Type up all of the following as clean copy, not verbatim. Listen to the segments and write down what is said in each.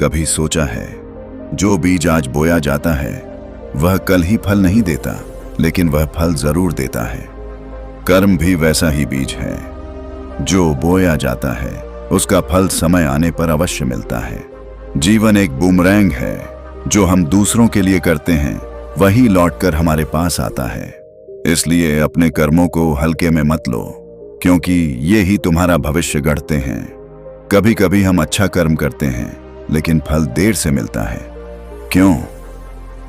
कभी सोचा है जो बीज आज बोया जाता है वह कल ही फल नहीं देता, लेकिन वह फल जरूर देता है। कर्म भी वैसा ही बीज है, जो बोया जाता है उसका फल समय आने पर अवश्य मिलता है। जीवन एक बूमरैंग है, जो हम दूसरों के लिए करते हैं वही लौटकर हमारे पास आता है। इसलिए अपने कर्मों को हल्के में मत लो, क्योंकि ये ही तुम्हारा भविष्य गढ़ते हैं। कभी कभी हम अच्छा कर्म करते हैं, लेकिन फल देर से मिलता है। क्यों?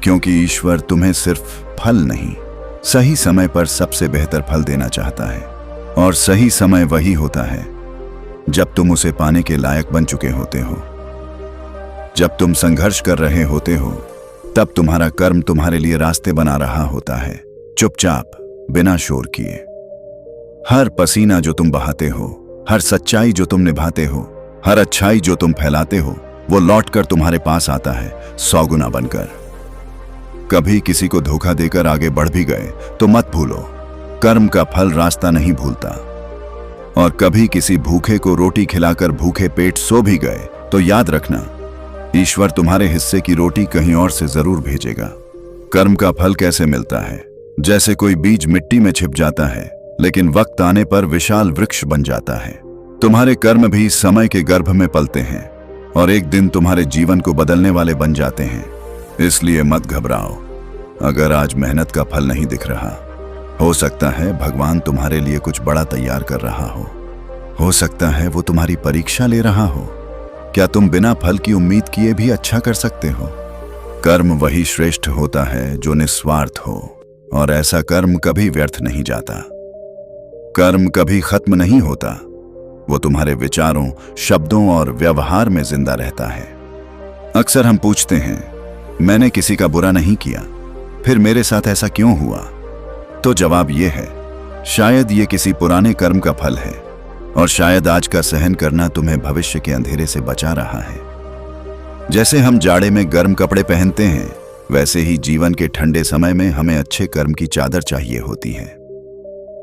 क्योंकि ईश्वर तुम्हें सिर्फ फल नहीं, सही समय पर सबसे बेहतर फल देना चाहता है। और सही समय वही होता है जब तुम उसे पाने के लायक बन चुके होते हो। जब तुम संघर्ष कर रहे होते हो, तब तुम्हारा कर्म तुम्हारे लिए रास्ते बना रहा होता है, चुपचाप, बिना शोर किए। हर पसीना जो तुम बहाते हो, हर सच्चाई जो तुम निभाते हो, हर अच्छाई जो तुम फैलाते हो, वो लौटकर तुम्हारे पास आता है 100 गुना बनकर। कभी किसी को धोखा देकर आगे बढ़ भी गए तो मत भूलो, कर्म का फल रास्ता नहीं भूलता। और कभी किसी भूखे को रोटी खिलाकर भूखे पेट सो भी गए तो याद रखना, ईश्वर तुम्हारे हिस्से की रोटी कहीं और से जरूर भेजेगा। कर्म का फल कैसे मिलता है? जैसे कोई बीज मिट्टी में छिप जाता है, लेकिन वक्त आने पर विशाल वृक्ष बन जाता है। तुम्हारे कर्म भी समय के गर्भ में पलते हैं और एक दिन तुम्हारे जीवन को बदलने वाले बन जाते हैं। इसलिए मत घबराओ अगर आज मेहनत का फल नहीं दिख रहा। हो सकता है भगवान तुम्हारे लिए कुछ बड़ा तैयार कर रहा हो सकता है वो तुम्हारी परीक्षा ले रहा हो। क्या तुम बिना फल की उम्मीद किए भी अच्छा कर सकते हो? कर्म वही श्रेष्ठ होता है जो निस्वार्थ हो, और ऐसा कर्म कभी व्यर्थ नहीं जाता। कर्म कभी खत्म नहीं होता, वो तुम्हारे विचारों, शब्दों और व्यवहार में जिंदा रहता है। अक्सर हम पूछते हैं, मैंने किसी का बुरा नहीं किया, फिर मेरे साथ ऐसा क्यों हुआ? तो जवाब ये है, शायद ये किसी पुराने कर्म का फल है, और शायद आज का सहन करना तुम्हें भविष्य के अंधेरे से बचा रहा है। जैसे हम जाड़े में गर्म कपड़े पहनते हैं, वैसे ही जीवन के ठंडे समय में हमें अच्छे कर्म की चादर चाहिए होती है।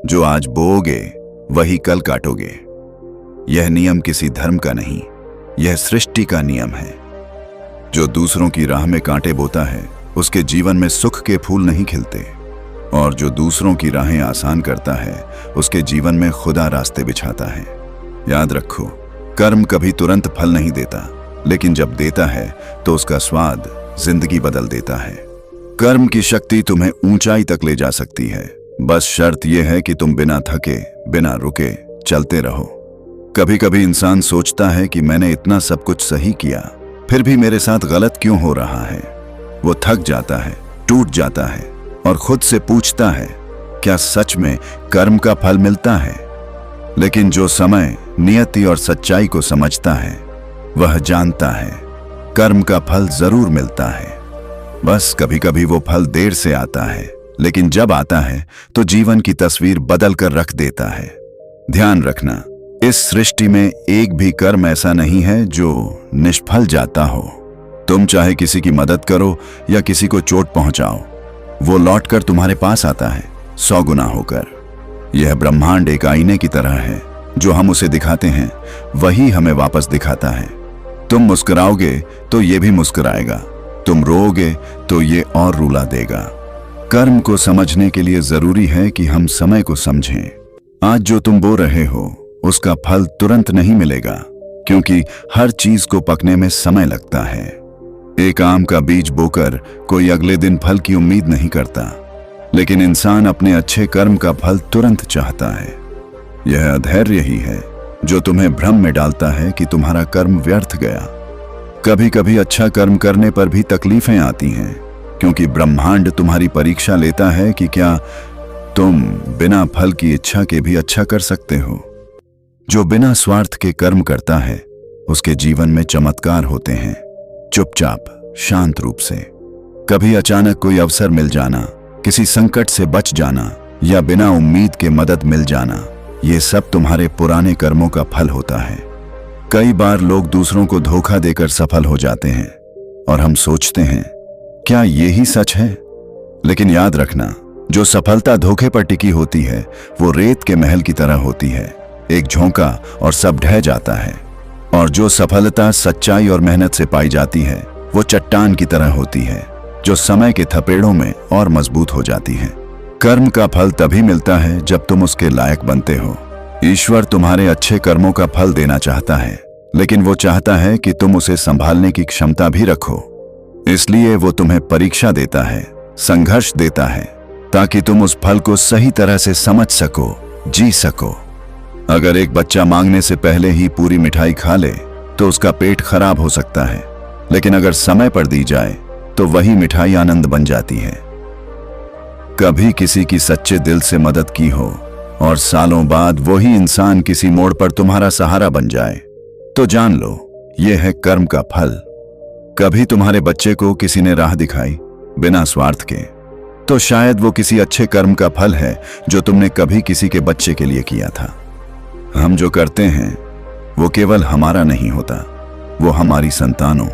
जो आज बोओगे वही कल काटोगे। यह नियम किसी धर्म का नहीं, यह सृष्टि का नियम है। जो दूसरों की राह में कांटे बोता है, उसके जीवन में सुख के फूल नहीं खिलते। और जो दूसरों की राहें आसान करता है, उसके जीवन में खुदा रास्ते बिछाता है। याद रखो, कर्म कभी तुरंत फल नहीं देता, लेकिन जब देता है तो उसका स्वाद जिंदगी बदल देता है। कर्म की शक्ति तुम्हें ऊंचाई तक ले जा सकती है, बस शर्त यह है कि तुम बिना थके, बिना रुके चलते रहो। कभी कभी इंसान सोचता है कि मैंने इतना सब कुछ सही किया, फिर भी मेरे साथ गलत क्यों हो रहा है। वो थक जाता है, टूट जाता है और खुद से पूछता है, क्या सच में कर्म का फल मिलता है? लेकिन जो समय, नियति और सच्चाई को समझता है, वह जानता है कर्म का फल जरूर मिलता है। बस कभी कभी वो फल देर से आता है, लेकिन जब आता है तो जीवन की तस्वीर बदल कर रख देता है। ध्यान रखना, इस सृष्टि में एक भी कर्म ऐसा नहीं है जो निष्फल जाता हो। तुम चाहे किसी की मदद करो या किसी को चोट पहुंचाओ, वो लौटकर तुम्हारे पास आता है 100 गुना होकर। यह ब्रह्मांड एक आईने की तरह है, जो हम उसे दिखाते हैं वही हमें वापस दिखाता है। तुम मुस्कुराओगे तो ये भी मुस्कुराएगा, तुम रोओगे तो ये और रुला देगा। कर्म को समझने के लिए जरूरी है कि हम समय को समझें। आज जो तुम बो रहे हो उसका फल तुरंत नहीं मिलेगा, क्योंकि हर चीज को पकने में समय लगता है। एक आम का बीज बोकर कोई अगले दिन फल की उम्मीद नहीं करता, लेकिन इंसान अपने अच्छे कर्म का फल तुरंत चाहता है। यह अधैर्य ही है जो तुम्हें भ्रम में डालता है कि तुम्हारा कर्म व्यर्थ गया। कभी कभी अच्छा कर्म करने पर भी तकलीफें आती हैं, क्योंकि ब्रह्मांड तुम्हारी परीक्षा लेता है कि क्या तुम बिना फल की इच्छा के भी अच्छा कर सकते हो। जो बिना स्वार्थ के कर्म करता है, उसके जीवन में चमत्कार होते हैं, चुपचाप, शांत रूप से। कभी अचानक कोई अवसर मिल जाना, किसी संकट से बच जाना या बिना उम्मीद के मदद मिल जाना, ये सब तुम्हारे पुराने कर्मों का फल होता है। कई बार लोग दूसरों को धोखा देकर सफल हो जाते हैं और हम सोचते हैं, क्या ये ही सच है? लेकिन याद रखना, जो सफलता धोखे पर टिकी होती है वो रेत के महल की तरह होती है। एक झोंका और सब ढह जाता है। और जो सफलता सच्चाई और मेहनत से पाई जाती है वो चट्टान की तरह होती है, जो समय के थपेड़ों में और मजबूत हो जाती है। कर्म का फल तभी मिलता है जब तुम उसके लायक बनते हो। ईश्वर तुम्हारे अच्छे कर्मों का फल देना चाहता है, लेकिन वो चाहता है कि तुम उसे संभालने की क्षमता भी रखो। इसलिए वो तुम्हें परीक्षा देता है, संघर्ष देता है, ताकि तुम उस फल को सही तरह से समझ सको, जी सको। अगर एक बच्चा मांगने से पहले ही पूरी मिठाई खा ले तो उसका पेट खराब हो सकता है, लेकिन अगर समय पर दी जाए तो वही मिठाई आनंद बन जाती है। कभी किसी की सच्चे दिल से मदद की हो और सालों बाद वही इंसान किसी मोड़ पर तुम्हारा सहारा बन जाए, तो जान लो यह है कर्म का फल। कभी तुम्हारे बच्चे को किसी ने राह दिखाई बिना स्वार्थ के, तो शायद वो किसी अच्छे कर्म का फल है जो तुमने कभी किसी के बच्चे के लिए किया था। हम जो करते हैं वो केवल हमारा नहीं होता, वो हमारी संतानों,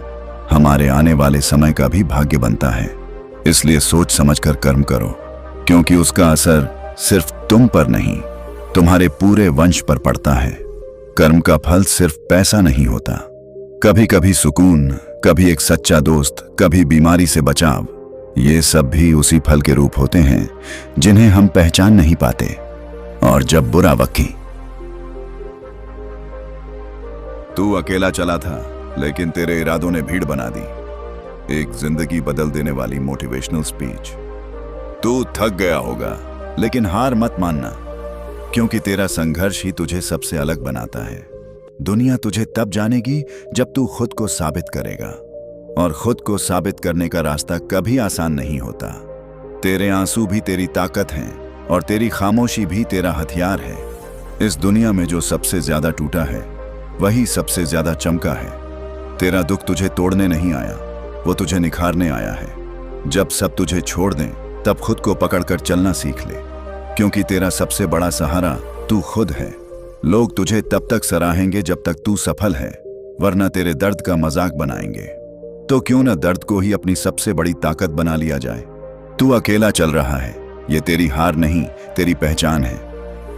हमारे आने वाले समय का भी भाग्य बनता है। इसलिए सोच समझकर कर्म करो, क्योंकि उसका असर सिर्फ तुम पर नहीं, तुम्हारे पूरे वंश पर पड़ता है। कर्म का फल सिर्फ पैसा नहीं होता, कभी कभी सुकून, कभी एक सच्चा दोस्त, कभी बीमारी से बचाव, ये सब भी उसी फल के रूप होते हैं जिन्हें हम पहचान नहीं पाते। और जब बुरा वक्त तू अकेला चला था, लेकिन तेरे इरादों ने भीड़ बना दी। एक जिंदगी बदल देने वाली मोटिवेशनल स्पीच। तू थक गया होगा, लेकिन हार मत मानना, क्योंकि तेरा संघर्ष ही तुझे सबसे अलग बनाता है। दुनिया तुझे तब जानेगी जब तू खुद को साबित करेगा, और खुद को साबित करने का रास्ता कभी आसान नहीं होता। तेरे आंसू भी तेरी ताकत हैं, और तेरी खामोशी भी तेरा हथियार है। इस दुनिया में जो सबसे ज्यादा टूटा है वही सबसे ज्यादा चमका है। तेरा दुख तुझे तोड़ने नहीं आया, वो तुझे निखारने आया है। जब सब तुझे छोड़ दें तब खुद को पकड़कर चलना सीख ले, क्योंकि तेरा सबसे बड़ा सहारा तू खुद है। लोग तुझे तब तक सराहेंगे जब तक तू सफल है, वरना तेरे दर्द का मजाक बनाएंगे। तो क्यों न दर्द को ही अपनी सबसे बड़ी ताकत बना लिया जाए। तू अकेला चल रहा है, ये तेरी हार नहीं, तेरी पहचान है।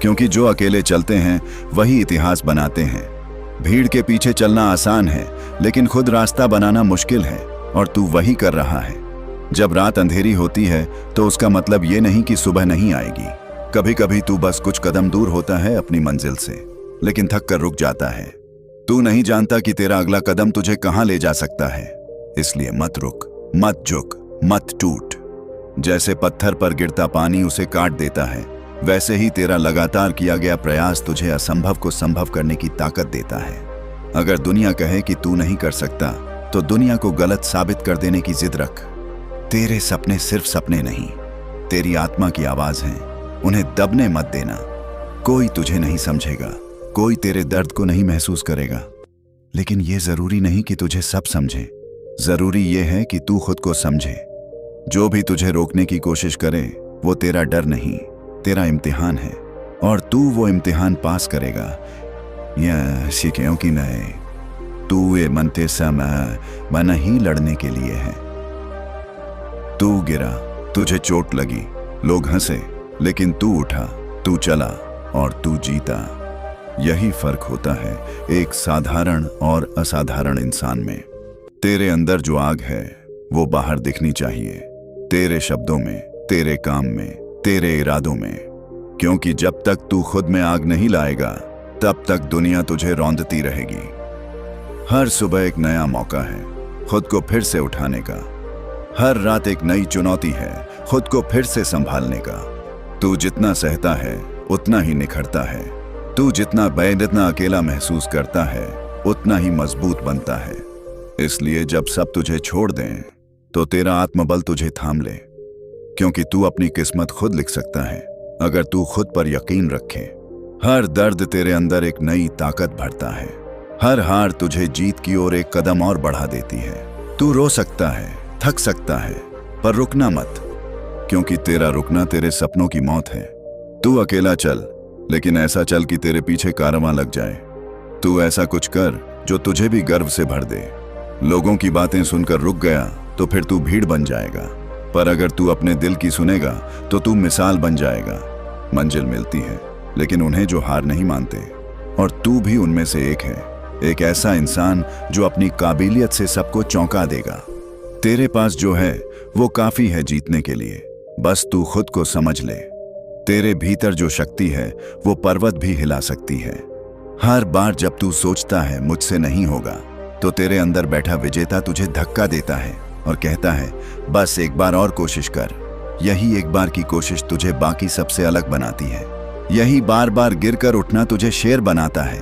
क्योंकि जो अकेले चलते हैं वही इतिहास बनाते हैं। भीड़ के पीछे चलना आसान है, लेकिन खुद रास्ता बनाना मुश्किल है, और तू वही कर रहा है। जब रात अंधेरी होती है तो उसका मतलब ये नहीं कि सुबह नहीं आएगी। कभी कभी तू बस कुछ कदम दूर होता है अपनी मंजिल से, लेकिन थक कर रुक जाता है। तू नहीं जानता कि तेरा अगला कदम तुझे कहां ले जा सकता है। इसलिए मत रुक, मत झुक, मत टूट। जैसे पत्थर पर गिरता पानी उसे काट देता है, वैसे ही तेरा लगातार किया गया प्रयास तुझे असंभव को संभव करने की ताकत देता है। अगर दुनिया कहे कि तू नहीं कर सकता, तो दुनिया को गलत साबित कर देने की जिद रख। तेरे सपने सिर्फ सपने नहीं, तेरी आत्मा की आवाज हैं, उन्हें दबने मत देना। कोई तुझे नहीं समझेगा, कोई तेरे दर्द को नहीं महसूस करेगा, लेकिन यह जरूरी नहीं कि तुझे सब समझे। जरूरी यह है कि तू खुद को समझे। जो भी तुझे रोकने की कोशिश करे वो तेरा डर नहीं, तेरा इम्तिहान है, और तू वो इम्तिहान पास करेगा। यह सीखें कि नहीं, तू ये मनते समय बना ही लड़ने के लिए है। तू गिरा, तुझे चोट लगी, लोग हंसे, लेकिन तू उठा, तू चला और तू जीता। यही फर्क होता है एक साधारण और असाधारण इंसान में। तेरे अंदर जो आग है वो बाहर दिखनी चाहिए, तेरे शब्दों में, तेरे काम में, तेरे इरादों में। क्योंकि जब तक तू खुद में आग नहीं लाएगा तब तक दुनिया तुझे रौंदती रहेगी। हर सुबह एक नया मौका है खुद को फिर से उठाने का। हर रात एक नई चुनौती है खुद को फिर से संभालने का। तू जितना सहता है उतना ही निखरता है। तू जितना बेइतना अकेला महसूस करता है उतना ही मजबूत बनता है। इसलिए जब सब तुझे छोड़ दें तो तेरा आत्मबल तुझे थाम ले, क्योंकि तू अपनी किस्मत खुद लिख सकता है अगर तू खुद पर यकीन रखे। हर दर्द तेरे अंदर एक नई ताकत भरता है। हर हार तुझे जीत की ओर एक कदम और बढ़ा देती है। तू रो सकता है, थक सकता है, पर रुकना मत, क्योंकि तेरा रुकना तेरे सपनों की मौत है। तू अकेला चल, लेकिन ऐसा चल कि तेरे पीछे कारवां लग जाए। तू ऐसा कुछ कर जो तुझे भी गर्व से भर दे। लोगों की बातें सुनकर रुक गया तो फिर तू भीड़ बन जाएगा, पर अगर तू अपने दिल की सुनेगा तो तू मिसाल बन जाएगा। मंजिल मिलती है, लेकिन उन्हें जो हार नहीं मानते, और तू भी उनमें से एक है। एक ऐसा इंसान जो अपनी काबिलियत से सबको चौंका देगा। तेरे पास जो है वो काफी है जीतने के लिए, बस तू खुद को समझ ले। तेरे भीतर जो शक्ति है वो पर्वत भी हिला सकती है। हर बार जब तू सोचता है मुझसे नहीं होगा, तो तेरे अंदर बैठा विजेता तुझे धक्का देता है और कहता है बस एक बार और कोशिश कर। यही एक बार की कोशिश तुझे बाकी सबसे अलग बनाती है। यही बार बार गिरकर उठना तुझे शेर बनाता है।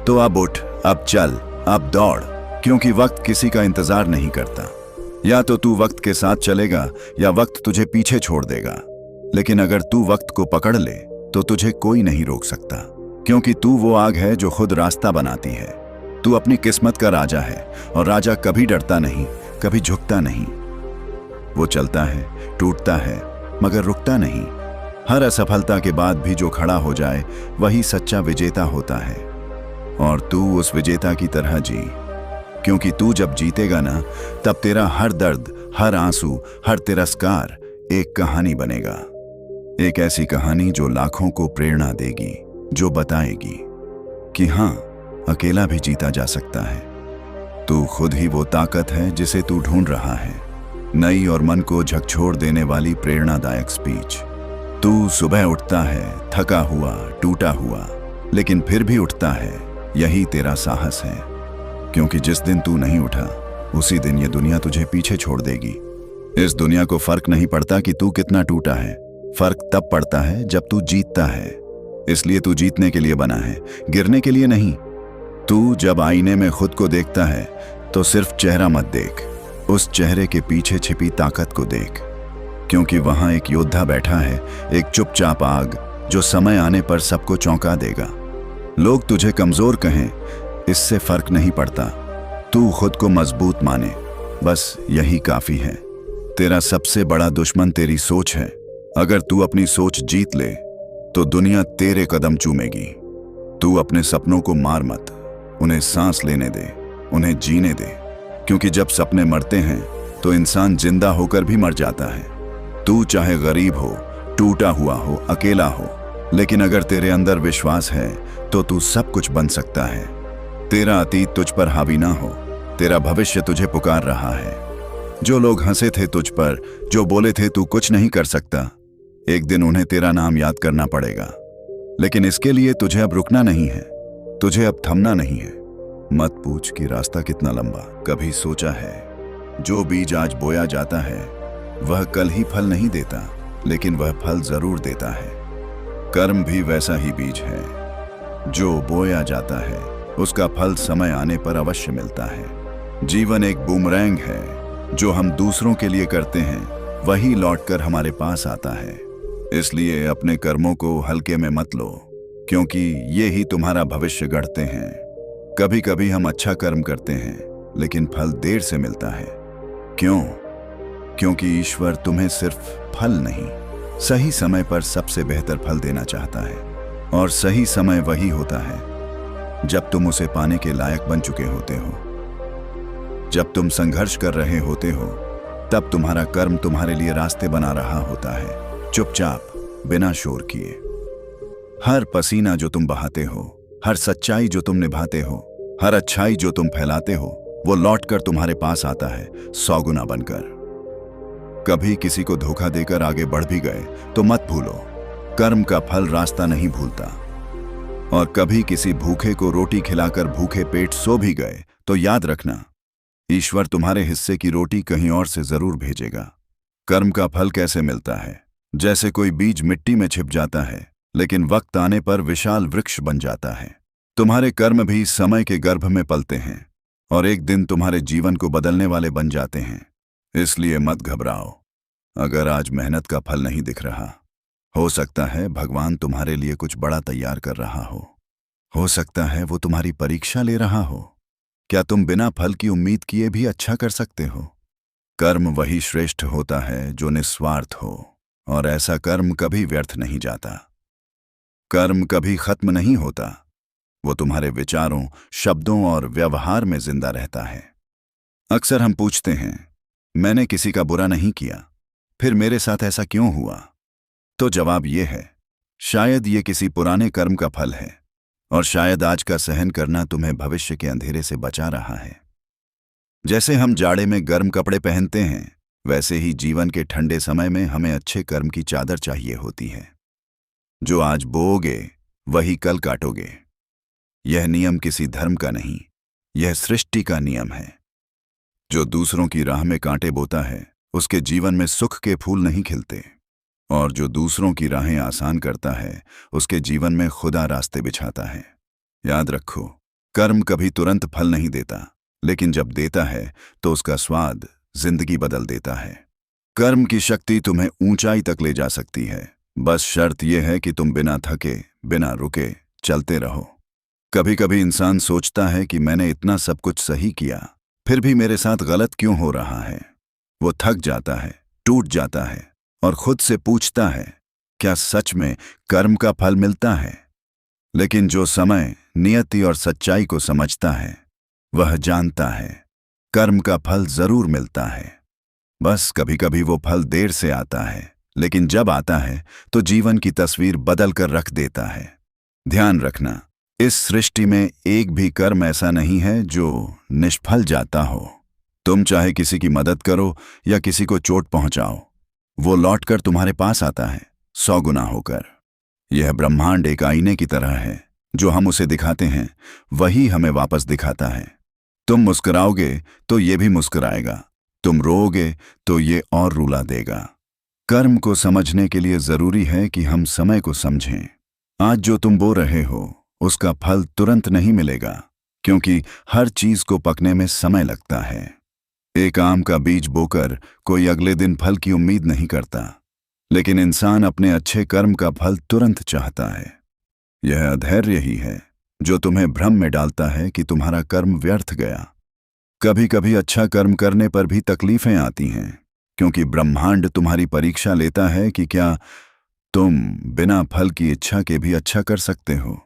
तो अब उठ, अब चल, अब दौड़, क्योंकि वक्त किसी का इंतजार नहीं करता। या तो तू वक्त के साथ चलेगा या वक्त तुझे पीछे छोड़ देगा। लेकिन अगर तू वक्त को पकड़ ले तो तुझे कोई नहीं रोक सकता, क्योंकि तू वो आग है जो खुद रास्ता बनाती है। तू अपनी किस्मत का राजा है और राजा कभी डरता नहीं, कभी झुकता नहीं। वो चलता है, टूटता है, मगर रुकता नहीं। हर असफलता के बाद भी जो खड़ा हो जाए वही सच्चा विजेता होता है। और तू उस विजेता की तरह जी, क्योंकि तू जब जीतेगा ना, तब तेरा हर दर्द, हर आंसू, हर तिरस्कार एक कहानी बनेगा। एक ऐसी कहानी जो लाखों को प्रेरणा देगी, जो बताएगी कि हाँ, अकेला भी जीता जा सकता है। तू खुद ही वो ताकत है जिसे तू ढूंढ रहा है। नई और मन को झकझोर देने वाली प्रेरणादायक स्पीच। तू सुबह उठता है थका हुआ, टूटा हुआ, लेकिन फिर भी उठता है। यही तेरा साहस है, क्योंकि जिस दिन तू नहीं उठा उसी दिन ये दुनिया तुझे पीछे छोड़ देगी। इस दुनिया को फर्क नहीं पड़ता कि तू कितना टूटा है, फर्क तब पड़ता है जब तू जीतता है। इसलिए तू जीतने के लिए बना है, गिरने के लिए नहीं। तू जब आईने में खुद को देखता है तो सिर्फ चेहरा मत देख, उस चेहरे के पीछे छिपी ताकत को देख, क्योंकि वहां एक योद्धा बैठा है, एक चुपचाप आग जो समय आने पर सबको चौंका देगा। लोग तुझे कमजोर कहें, इससे फर्क नहीं पड़ता। तू खुद को मजबूत माने, बस यही काफी है। तेरा सबसे बड़ा दुश्मन तेरी सोच है। अगर तू अपनी सोच जीत ले तो दुनिया तेरे कदम चूमेगी। तू अपने सपनों को मार मत, उन्हें सांस लेने दे, उन्हें जीने दे, क्योंकि जब सपने मरते हैं तो इंसान जिंदा होकर भी मर जाता है। तू चाहे गरीब हो, टूटा हुआ हो, अकेला हो, लेकिन अगर तेरे अंदर विश्वास है तो तू सब कुछ बन सकता है। तेरा अतीत तुझ पर हावी ना हो, तेरा भविष्य तुझे पुकार रहा है। जो लोग हंसे थे तुझ पर, जो बोले थे तू कुछ नहीं कर सकता, एक दिन उन्हें तेरा नाम याद करना पड़ेगा। लेकिन इसके लिए तुझे अब रुकना नहीं है, तुझे अब थमना नहीं है। मत पूछ कि रास्ता कितना लंबा, कभी सोचा है जो बीज आज बोया जाता है वह कल ही फल नहीं देता, लेकिन वह फल जरूर देता है। कर्म भी वैसा ही बीज है, जो बोया जाता है उसका फल समय आने पर अवश्य मिलता है। जीवन एक बूमरैंग है, जो हम दूसरों के लिए करते हैं वही लौटकर हमारे पास आता है। इसलिए अपने कर्मों को हल्के में मत लो, क्योंकि ये ही तुम्हारा भविष्य गढ़ते हैं। कभी कभी हम अच्छा कर्म करते हैं लेकिन फल देर से मिलता है। क्यों? क्योंकि ईश्वर तुम्हें सिर्फ फल नहीं, सही समय पर सबसे बेहतर फल देना चाहता है। और सही समय वही होता है जब तुम उसे पाने के लायक बन चुके होते हो। जब तुम संघर्ष कर रहे होते हो तब तुम्हारा कर्म तुम्हारे लिए रास्ते बना रहा होता है, चुपचाप, बिना शोर किए। हर पसीना जो तुम बहाते हो, हर सच्चाई जो तुम निभाते हो, हर अच्छाई जो तुम फैलाते हो, वो लौटकर तुम्हारे पास आता है 100 गुना बनकर। कभी किसी को धोखा देकर आगे बढ़ भी गए तो मत भूलो, कर्म का फल रास्ता नहीं भूलता। और कभी किसी भूखे को रोटी खिलाकर भूखे पेट सो भी गए तो याद रखना, ईश्वर तुम्हारे हिस्से की रोटी कहीं और से जरूर भेजेगा। कर्म का फल कैसे मिलता है? जैसे कोई बीज मिट्टी में छिप जाता है लेकिन वक्त आने पर विशाल वृक्ष बन जाता है। तुम्हारे कर्म भी समय के गर्भ में पलते हैं और एक दिन तुम्हारे जीवन को बदलने वाले बन जाते हैं। इसलिए मत घबराओ अगर आज मेहनत का फल नहीं दिख रहा। हो सकता है भगवान तुम्हारे लिए कुछ बड़ा तैयार कर रहा हो सकता है वो तुम्हारी परीक्षा ले रहा हो। क्या तुम बिना फल की उम्मीद किए भी अच्छा कर सकते हो? कर्म वही श्रेष्ठ होता है जो निस्वार्थ हो, और ऐसा कर्म कभी व्यर्थ नहीं जाता। कर्म कभी खत्म नहीं होता, वो तुम्हारे विचारों, शब्दों और व्यवहार में जिंदा रहता है। अक्सर हम पूछते हैं, मैंने किसी का बुरा नहीं किया, फिर मेरे साथ ऐसा क्यों हुआ? तो जवाब ये है, शायद ये किसी पुराने कर्म का फल है और शायद आज का सहन करना तुम्हें भविष्य के अंधेरे से बचा रहा है। जैसे हम जाड़े में गर्म कपड़े पहनते हैं, वैसे ही जीवन के ठंडे समय में हमें अच्छे कर्म की चादर चाहिए होती है। जो आज बोओगे वही कल काटोगे। यह नियम किसी धर्म का नहीं, यह सृष्टि का नियम है। जो दूसरों की राह में कांटे बोता है, उसके जीवन में सुख के फूल नहीं खिलते। और जो दूसरों की राहें आसान करता है, उसके जीवन में खुदा रास्ते बिछाता है। याद रखो, कर्म कभी तुरंत फल नहीं देता, लेकिन जब देता है तो उसका स्वाद जिंदगी बदल देता है। कर्म की शक्ति तुम्हें ऊंचाई तक ले जा सकती है। बस शर्त यह है कि तुम बिना थके, बिना रुके चलते रहो। कभी कभी इंसान सोचता है कि मैंने इतना सब कुछ सही किया, फिर भी मेरे साथ गलत क्यों हो रहा है। वो थक जाता है, टूट जाता है और खुद से पूछता है, क्या सच में कर्म का फल मिलता है? लेकिन जो समय, नियति और सच्चाई को समझता है, वह जानता है कर्म का फल जरूर मिलता है। बस कभी कभी वो फल देर से आता है, लेकिन जब आता है तो जीवन की तस्वीर बदल कर रख देता है। ध्यान रखना, इस सृष्टि में एक भी कर्म ऐसा नहीं है जो निष्फल जाता हो। तुम चाहे किसी की मदद करो या किसी को चोट पहुंचाओ, वो लौटकर तुम्हारे पास आता है 100 गुना होकर। यह ब्रह्मांड एक आईने की तरह है, जो हम उसे दिखाते हैं वही हमें वापस दिखाता है। तुम मुस्कुराओगे तो ये भी मुस्कुराएगा, तुम रोओगे तो ये और रुला देगा। कर्म को समझने के लिए जरूरी है कि हम समय को समझें। आज जो तुम बो रहे हो, उसका फल तुरंत नहीं मिलेगा, क्योंकि हर चीज को पकने में समय लगता है। एक आम का बीज बोकर कोई अगले दिन फल की उम्मीद नहीं करता, लेकिन इंसान अपने अच्छे कर्म का फल तुरंत चाहता है। यह अधैर्य ही है जो तुम्हें भ्रम में डालता है कि तुम्हारा कर्म व्यर्थ गया। कभी कभी अच्छा कर्म करने पर भी तकलीफें आती हैं, क्योंकि ब्रह्मांड तुम्हारी परीक्षा लेता है कि क्या तुम बिना फल की इच्छा के भी अच्छा कर सकते हो।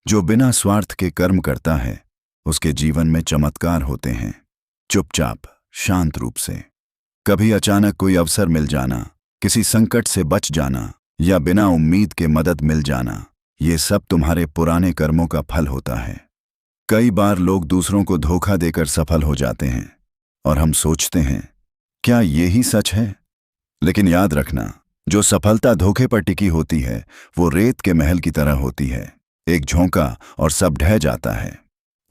जो बिना स्वार्थ के कर्म करता है, उसके जीवन में चमत्कार होते हैं, चुपचाप, शांत रूप से। कभी अचानक कोई अवसर मिल जाना, किसी संकट से बच जाना या बिना उम्मीद के मदद मिल जाना, ये सब तुम्हारे पुराने कर्मों का फल होता है। कई बार लोग दूसरों को धोखा देकर सफल हो जाते हैं और हम सोचते हैं, क्या यही सच है? लेकिन याद रखना, जो सफलता धोखे पर टिकी होती है, वो रेत के महल की तरह होती है। एक झोंका और सब ढह जाता है।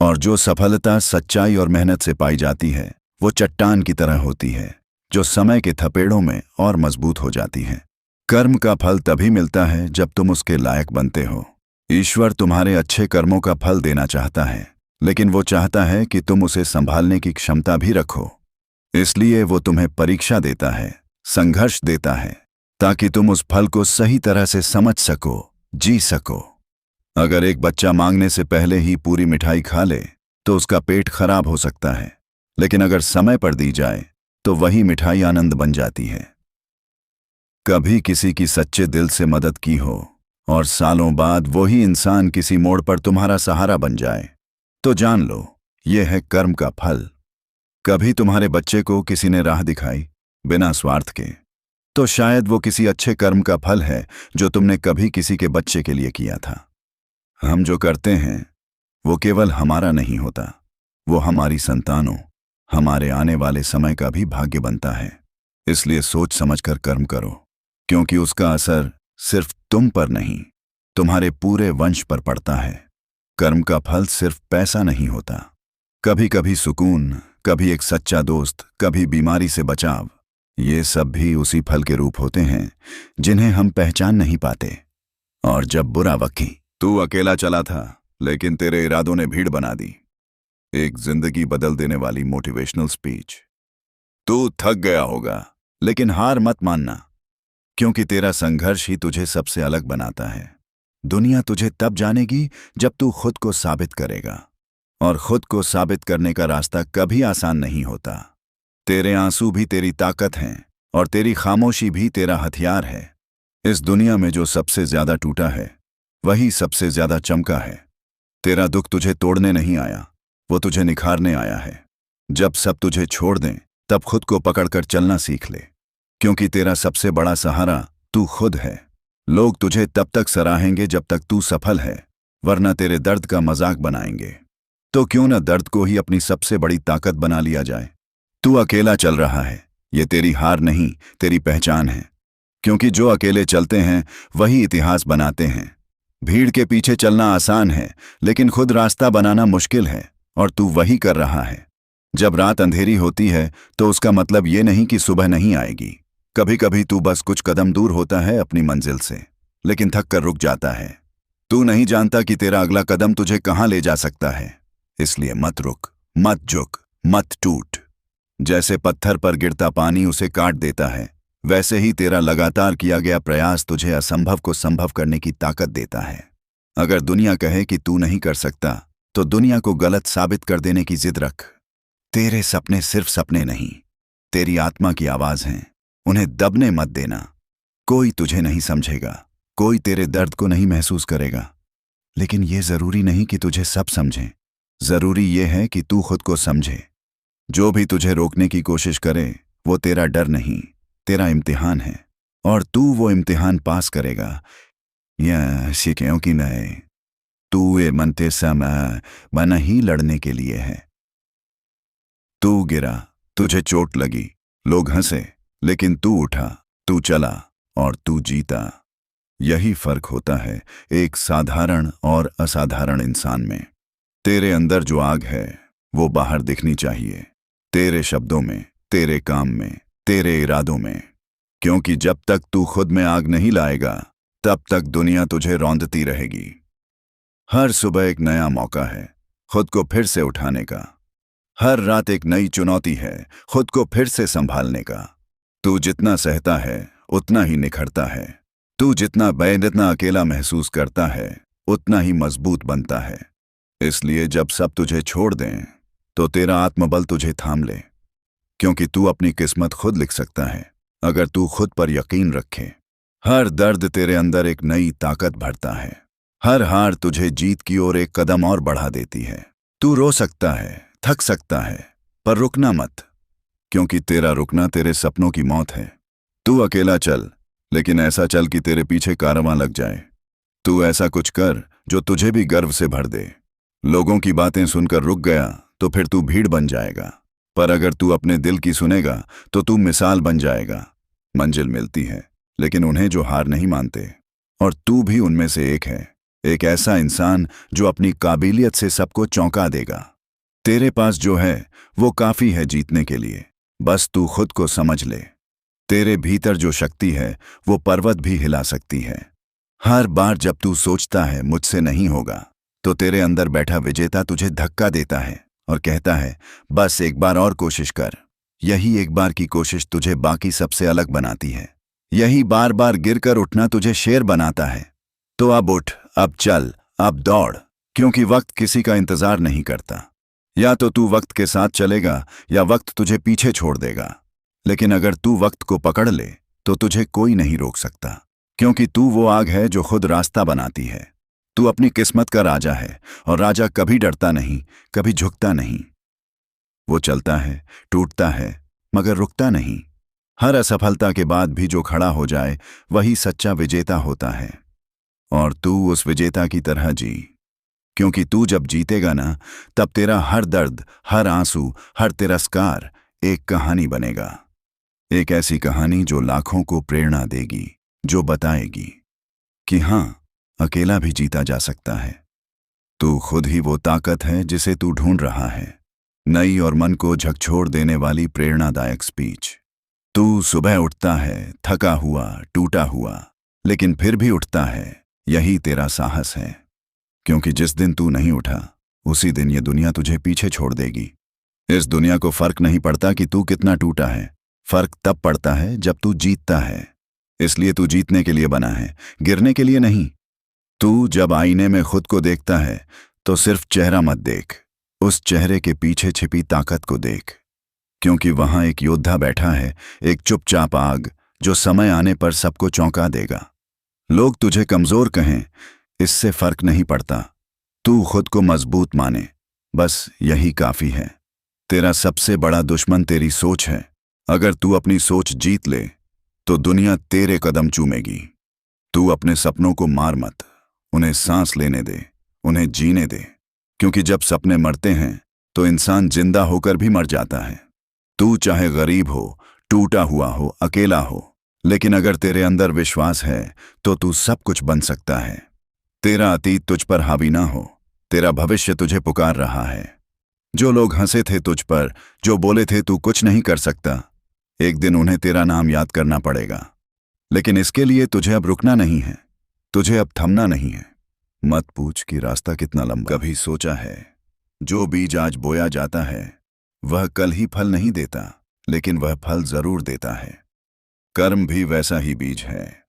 और जो सफलता सच्चाई और मेहनत से पाई जाती है, वो चट्टान की तरह होती है, जो समय के थपेड़ों में और मजबूत हो जाती है। कर्म का फल तभी मिलता है जब तुम उसके लायक बनते हो। ईश्वर तुम्हारे अच्छे कर्मों का फल देना चाहता है, लेकिन वो चाहता है कि तुम उसे संभालने की क्षमता भी रखो। इसलिए वो तुम्हें परीक्षा देता है, संघर्ष देता है, ताकि तुम उस फल को सही तरह से समझ सको, जी सको। अगर एक बच्चा मांगने से पहले ही पूरी मिठाई खा ले तो उसका पेट खराब हो सकता है, लेकिन अगर समय पर दी जाए तो वही मिठाई आनंद बन जाती है। कभी किसी की सच्चे दिल से मदद की हो और सालों बाद वही इंसान किसी मोड़ पर तुम्हारा सहारा बन जाए, तो जान लो यह है कर्म का फल। कभी तुम्हारे बच्चे को किसी ने राह दिखाई बिना स्वार्थ के, तो शायद वो किसी अच्छे कर्म का फल है जो तुमने कभी किसी के बच्चे के लिए किया था। हम जो करते हैं वो केवल हमारा नहीं होता, वो हमारी संतानों, हमारे आने वाले समय का भी भाग्य बनता है। इसलिए सोच समझकर कर्म करो, क्योंकि उसका असर सिर्फ तुम पर नहीं, तुम्हारे पूरे वंश पर पड़ता है। कर्म का फल सिर्फ पैसा नहीं होता, कभी कभी सुकून, कभी एक सच्चा दोस्त, कभी बीमारी से बचाव, ये सब भी उसी फल के रूप होते हैं जिन्हें हम पहचान नहीं पाते। और जब बुरा वक्त, तू अकेला चला था लेकिन तेरे इरादों ने भीड़ बना दी। एक जिंदगी बदल देने वाली मोटिवेशनल स्पीच। तू थक गया होगा, लेकिन हार मत मानना, क्योंकि तेरा संघर्ष ही तुझे सबसे अलग बनाता है। दुनिया तुझे तब जानेगी जब तू खुद को साबित करेगा, और खुद को साबित करने का रास्ता कभी आसान नहीं होता। तेरे आंसू भी तेरी ताकत हैं और तेरी खामोशी भी तेरा हथियार है। इस दुनिया में जो सबसे ज्यादा टूटा है, वही सबसे ज्यादा चमका है। तेरा दुख तुझे तोड़ने नहीं आया, वो तुझे निखारने आया है। जब सब तुझे छोड़ दें, तब खुद को पकड़कर चलना सीख ले, क्योंकि तेरा सबसे बड़ा सहारा तू खुद है। लोग तुझे तब तक सराहेंगे जब तक तू सफल है, वरना तेरे दर्द का मजाक बनाएंगे। तो क्यों न दर्द को ही अपनी सबसे बड़ी ताकत बना लिया जाए। तू अकेला चल रहा है, ये तेरी हार नहीं, तेरी पहचान है। क्योंकि जो अकेले चलते हैं वही इतिहास बनाते हैं। भीड़ के पीछे चलना आसान है, लेकिन खुद रास्ता बनाना मुश्किल है, और तू वही कर रहा है। जब रात अंधेरी होती है तो उसका मतलब ये नहीं कि सुबह नहीं आएगी। कभी कभी तू बस कुछ कदम दूर होता है अपनी मंजिल से, लेकिन थक कर रुक जाता है। तू नहीं जानता कि तेरा अगला कदम तुझे कहां ले जा सकता है। इसलिए मत रुक, मत झुक, मत टूट। जैसे पत्थर पर गिरता पानी उसे काट देता है, वैसे ही तेरा लगातार किया गया प्रयास तुझे असंभव को संभव करने की ताकत देता है। अगर दुनिया कहे कि तू नहीं कर सकता, तो दुनिया को गलत साबित कर देने की जिद रख। तेरे सपने सिर्फ सपने नहीं, तेरी आत्मा की आवाज हैं। उन्हें दबने मत देना। कोई तुझे नहीं समझेगा, कोई तेरे दर्द को नहीं महसूस करेगा, लेकिन यह जरूरी नहीं कि तुझे सब समझें। जरूरी यह है कि तू खुद को समझे। जो भी तुझे रोकने की कोशिश करे वो तेरा डर नहीं, तेरा इम्तिहान है, और तू वो इम्तिहान पास करेगा। यह सीखें कि नहीं, तू ये मनते समय बना ही लड़ने के लिए है। तू गिरा, तुझे चोट लगी, लोग हंसे, लेकिन तू उठा, तू चला, और तू जीता। यही फर्क होता है एक साधारण और असाधारण इंसान में। तेरे अंदर जो आग है वो बाहर दिखनी चाहिए, तेरे शब्दों में, तेरे काम में, तेरे इरादों में। क्योंकि जब तक तू खुद में आग नहीं लाएगा, तब तक दुनिया तुझे रौंदती रहेगी। हर सुबह एक नया मौका है खुद को फिर से उठाने का। हर रात एक नई चुनौती है खुद को फिर से संभालने का। तू जितना सहता है उतना ही निखरता है। तू जितना बेइतना अकेला महसूस करता है उतना ही मजबूत बनता है। इसलिए जब सब तुझे छोड़ दें तो तेरा आत्मबल तुझे थाम ले, क्योंकि तू अपनी किस्मत खुद लिख सकता है अगर तू खुद पर यकीन रखे। हर दर्द तेरे अंदर एक नई ताकत भरता है। हर हार तुझे जीत की ओर एक कदम और बढ़ा देती है। तू रो सकता है, थक सकता है, पर रुकना मत, क्योंकि तेरा रुकना तेरे सपनों की मौत है। तू अकेला चल, लेकिन ऐसा चल कि तेरे पीछे कारवां लग जाए। तू ऐसा कुछ कर जो तुझे भी गर्व से भर दे। लोगों की बातें सुनकर रुक गया तो फिर तू भीड़ बन जाएगा, पर अगर तू अपने दिल की सुनेगा तो तू मिसाल बन जाएगा। मंजिल मिलती है, लेकिन उन्हें जो हार नहीं मानते, और तू भी उनमें से एक है। एक ऐसा इंसान जो अपनी काबिलियत से सबको चौंका देगा। तेरे पास जो है वो काफी है जीतने के लिए, बस तू खुद को समझ ले। तेरे भीतर जो शक्ति है वो पर्वत भी हिला सकती है। हर बार जब तू सोचता है मुझसे नहीं होगा, तो तेरे अंदर बैठा विजेता तुझे धक्का देता है और कहता है बस एक बार और कोशिश कर। यही एक बार की कोशिश तुझे बाकी सबसे अलग बनाती है। यही बार बार गिरकर उठना तुझे शेर बनाता है। तो अब उठ, अब चल, अब दौड़, क्योंकि वक्त किसी का इंतजार नहीं करता। या तो तू वक्त के साथ चलेगा या वक्त तुझे पीछे छोड़ देगा। लेकिन अगर तू वक्त को पकड़ ले तो तुझे कोई नहीं रोक सकता, क्योंकि तू वो आग है जो खुद रास्ता बनाती है। तू अपनी किस्मत का राजा है, और राजा कभी डरता नहीं, कभी झुकता नहीं। वो चलता है, टूटता है, मगर रुकता नहीं। हर असफलता के बाद भी जो खड़ा हो जाए वही सच्चा विजेता होता है। और तू उस विजेता की तरह जी, क्योंकि तू जब जीतेगा ना, तब तेरा हर दर्द, हर आंसू, हर तिरस्कार एक कहानी बनेगा। एक ऐसी कहानी जो लाखों को प्रेरणा देगी, जो बताएगी कि हां, अकेला भी जीता जा सकता है। तू खुद ही वो ताकत है जिसे तू ढूंढ रहा है। नई और मन को झकझोर देने वाली प्रेरणादायक स्पीच। तू सुबह उठता है थका हुआ, टूटा हुआ, लेकिन फिर भी उठता है। यही तेरा साहस है, क्योंकि जिस दिन तू नहीं उठा उसी दिन ये दुनिया तुझे पीछे छोड़ देगी। इस दुनिया को फर्क नहीं पड़ता कि तू कितना टूटा है, फर्क तब पड़ता है जब तू जीतता है। इसलिए तू जीतने के लिए बना है, गिरने के लिए नहीं। तू जब आईने में खुद को देखता है तो सिर्फ चेहरा मत देख, उस चेहरे के पीछे छिपी ताकत को देख, क्योंकि वहां एक योद्धा बैठा है, एक चुपचाप आग जो समय आने पर सबको चौंका देगा। लोग तुझे कमजोर कहें, इससे फर्क नहीं पड़ता। तू खुद को मजबूत माने, बस यही काफी है। तेरा सबसे बड़ा दुश्मन तेरी सोच है। अगर तू अपनी सोच जीत ले तो दुनिया तेरे कदम चूमेगी। तू अपने सपनों को मार मत, उन्हें सांस लेने दे, उन्हें जीने दे, क्योंकि जब सपने मरते हैं तो इंसान जिंदा होकर भी मर जाता है। तू चाहे गरीब हो, टूटा हुआ हो, अकेला हो, लेकिन अगर तेरे अंदर विश्वास है तो तू सब कुछ बन सकता है। तेरा अतीत तुझ पर हावी ना हो, तेरा भविष्य तुझे पुकार रहा है। जो लोग हंसे थे तुझ पर, जो बोले थे तू कुछ नहीं कर सकता, एक दिन उन्हें तेरा नाम याद करना पड़ेगा। लेकिन इसके लिए तुझे अब रुकना नहीं है, तुझे अब थमना नहीं है। मत पूछ कि रास्ता कितना लंबा। कभी सोचा है, जो बीज आज बोया जाता है वह कल ही फल नहीं देता, लेकिन वह फल जरूर देता है। कर्म भी वैसा ही बीज है,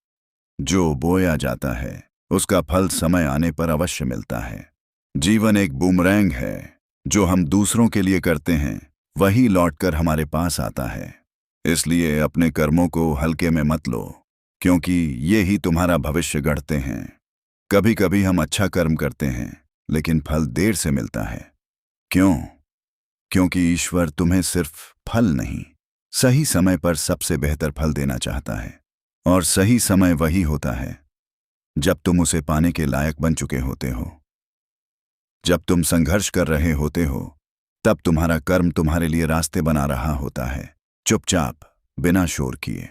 जो बोया जाता है उसका फल समय आने पर अवश्य मिलता है। जीवन एक बूमरैंग है, जो हम दूसरों के लिए करते हैं वही लौटकर हमारे पास आता है। इसलिए अपने कर्मों को हल्के में मत लो, क्योंकि ये ही तुम्हारा भविष्य गढ़ते हैं। कभी कभी हम अच्छा कर्म करते हैं, लेकिन फल देर से मिलता है। क्यों? क्योंकि ईश्वर तुम्हें सिर्फ फल नहीं, सही समय पर सबसे बेहतर फल देना चाहता है। और सही समय वही होता है जब तुम उसे पाने के लायक बन चुके होते हो। जब तुम संघर्ष कर रहे होते हो, तब तुम्हारा कर्म तुम्हारे लिए रास्ते बना रहा होता है, चुपचाप, बिना शोर किए।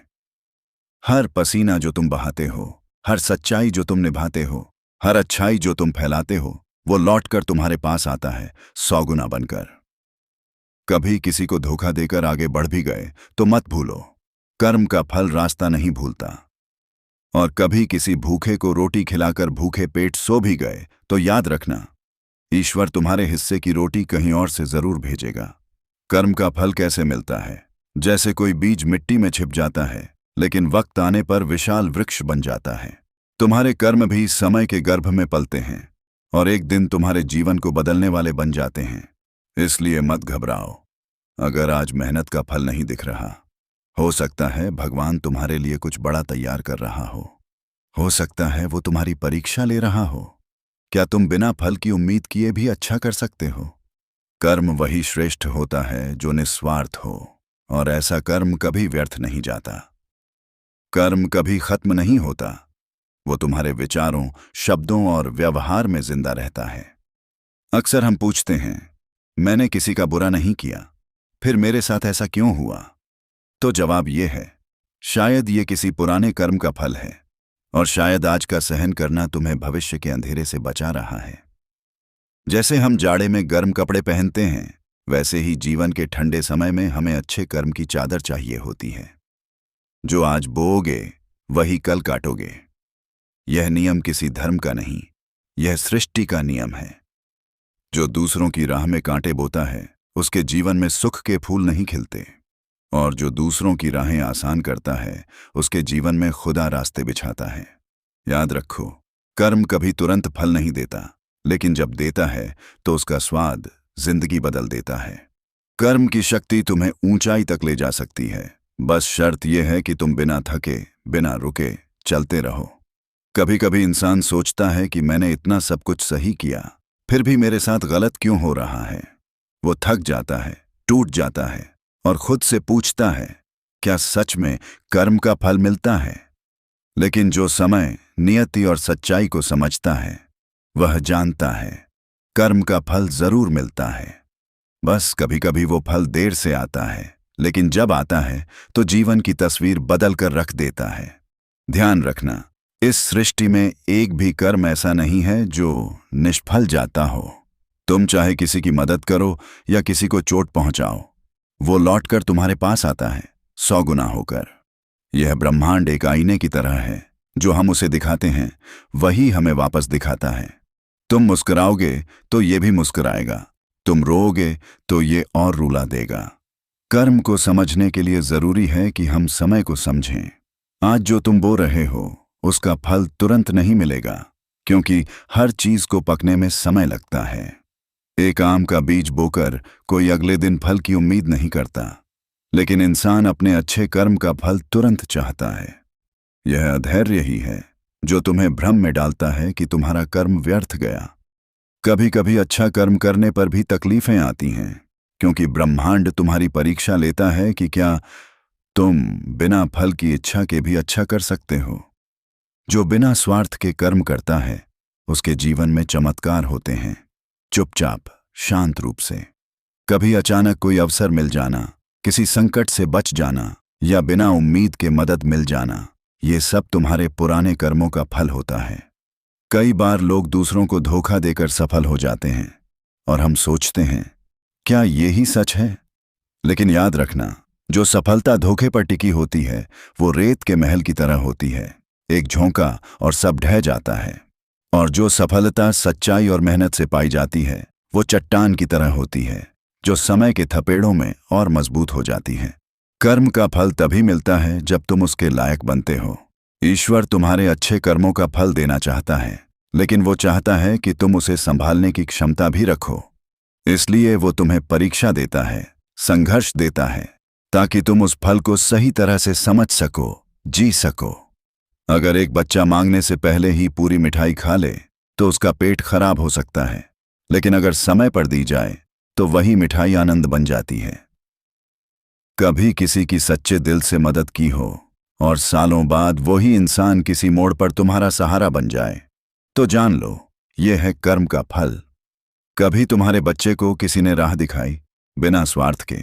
हर पसीना जो तुम बहाते हो, हर सच्चाई जो तुम निभाते हो, हर अच्छाई जो तुम फैलाते हो, वो लौटकर तुम्हारे पास आता है 100 गुना बनकर। कभी किसी को धोखा देकर आगे बढ़ भी गए तो मत भूलो, कर्म का फल रास्ता नहीं भूलता। और कभी किसी भूखे को रोटी खिलाकर भूखे पेट सो भी गए तो याद रखना, ईश्वर तुम्हारे हिस्से की रोटी कहीं और से जरूर भेजेगा। कर्म का फल कैसे मिलता है? जैसे कोई बीज मिट्टी में छिप जाता है, लेकिन वक्त आने पर विशाल वृक्ष बन जाता है। तुम्हारे कर्म भी समय के गर्भ में पलते हैं और एक दिन तुम्हारे जीवन को बदलने वाले बन जाते हैं। इसलिए मत घबराओ। अगर आज मेहनत का फल नहीं दिख रहा, हो सकता है भगवान तुम्हारे लिए कुछ बड़ा तैयार कर रहा हो सकता है वो तुम्हारी परीक्षा ले रहा हो। क्या तुम बिना फल की उम्मीद किए भी अच्छा कर सकते हो? कर्म वही श्रेष्ठ होता है जो निस्वार्थ हो, और ऐसा कर्म कभी व्यर्थ नहीं जाता। कर्म कभी खत्म नहीं होता, वो तुम्हारे विचारों, शब्दों और व्यवहार में जिंदा रहता है। अक्सर हम पूछते हैं, मैंने किसी का बुरा नहीं किया, फिर मेरे साथ ऐसा क्यों हुआ? तो जवाब ये है, शायद ये किसी पुराने कर्म का फल है, और शायद आज का सहन करना तुम्हें भविष्य के अंधेरे से बचा रहा है। जैसे हम जाड़े में गर्म कपड़े पहनते हैं, वैसे ही जीवन के ठंडे समय में हमें अच्छे कर्म की चादर चाहिए होती है। जो आज बोओगे वही कल काटोगे। यह नियम किसी धर्म का नहीं, यह सृष्टि का नियम है। जो दूसरों की राह में कांटे बोता है, उसके जीवन में सुख के फूल नहीं खिलते, और जो दूसरों की राहें आसान करता है, उसके जीवन में खुदा रास्ते बिछाता है। याद रखो, कर्म कभी तुरंत फल नहीं देता, लेकिन जब देता है तो उसका स्वाद जिंदगी बदल देता है। कर्म की शक्ति तुम्हें ऊंचाई तक ले जा सकती है, बस शर्त यह है कि तुम बिना थके, बिना रुके चलते रहो। कभी कभी इंसान सोचता है कि मैंने इतना सब कुछ सही किया, फिर भी मेरे साथ गलत क्यों हो रहा है। वो थक जाता है, टूट जाता है और खुद से पूछता है, क्या सच में कर्म का फल मिलता है? लेकिन जो समय, नियति और सच्चाई को समझता है, वह जानता है कर्म का फल जरूर मिलता है। बस कभी कभी वो फल देर से आता है, लेकिन जब आता है तो जीवन की तस्वीर बदल कर रख देता है। ध्यान रखना, इस सृष्टि में एक भी कर्म ऐसा नहीं है जो निष्फल जाता हो। तुम चाहे किसी की मदद करो या किसी को चोट पहुंचाओ, वो लौटकर तुम्हारे पास आता है 100 गुना होकर। यह ब्रह्मांड एक आईने की तरह है, जो हम उसे दिखाते हैं वही हमें वापस दिखाता है। तुम मुस्कुराओगे तो ये भी मुस्कुराएगा, तुम रोओगे तो ये और रुला देगा। कर्म को समझने के लिए जरूरी है कि हम समय को समझें। आज जो तुम बो रहे हो उसका फल तुरंत नहीं मिलेगा, क्योंकि हर चीज को पकने में समय लगता है। एक आम का बीज बोकर कोई अगले दिन फल की उम्मीद नहीं करता, लेकिन इंसान अपने अच्छे कर्म का फल तुरंत चाहता है। यह अधैर्य ही है जो तुम्हें भ्रम में डालता है कि तुम्हारा कर्म व्यर्थ गया। कभी कभी अच्छा कर्म करने पर भी तकलीफें आती हैं, क्योंकि ब्रह्मांड तुम्हारी परीक्षा लेता है कि क्या तुम बिना फल की इच्छा के भी अच्छा कर सकते हो। जो बिना स्वार्थ के कर्म करता है उसके जीवन में चमत्कार होते हैं, चुपचाप, शांत रूप से। कभी अचानक कोई अवसर मिल जाना, किसी संकट से बच जाना या बिना उम्मीद के मदद मिल जाना, ये सब तुम्हारे पुराने कर्मों का फल होता है। कई बार लोग दूसरों को धोखा देकर सफल हो जाते हैं और हम सोचते हैं, क्या ये ही सच है? लेकिन याद रखना, जो सफलता धोखे पर टिकी होती है वो रेत के महल की तरह होती है, एक झोंका और सब ढह जाता है। और जो सफलता सच्चाई और मेहनत से पाई जाती है वो चट्टान की तरह होती है, जो समय के थपेड़ों में और मजबूत हो जाती है। कर्म का फल तभी मिलता है जब तुम उसके लायक बनते हो। ईश्वर तुम्हारे अच्छे कर्मों का फल देना चाहता है, लेकिन वो चाहता है कि तुम उसे संभालने की क्षमता भी रखो। इसलिए वो तुम्हें परीक्षा देता है, संघर्ष देता है, ताकि तुम उस फल को सही तरह से समझ सको, जी सको। अगर एक बच्चा मांगने से पहले ही पूरी मिठाई खा ले तो उसका पेट खराब हो सकता है, लेकिन अगर समय पर दी जाए तो वही मिठाई आनंद बन जाती है। कभी किसी की सच्चे दिल से मदद की हो और सालों बाद वही इंसान किसी मोड़ पर तुम्हारा सहारा बन जाए, तो जान लो यह है कर्म का फल। कभी तुम्हारे बच्चे को किसी ने राह दिखाई बिना स्वार्थ के,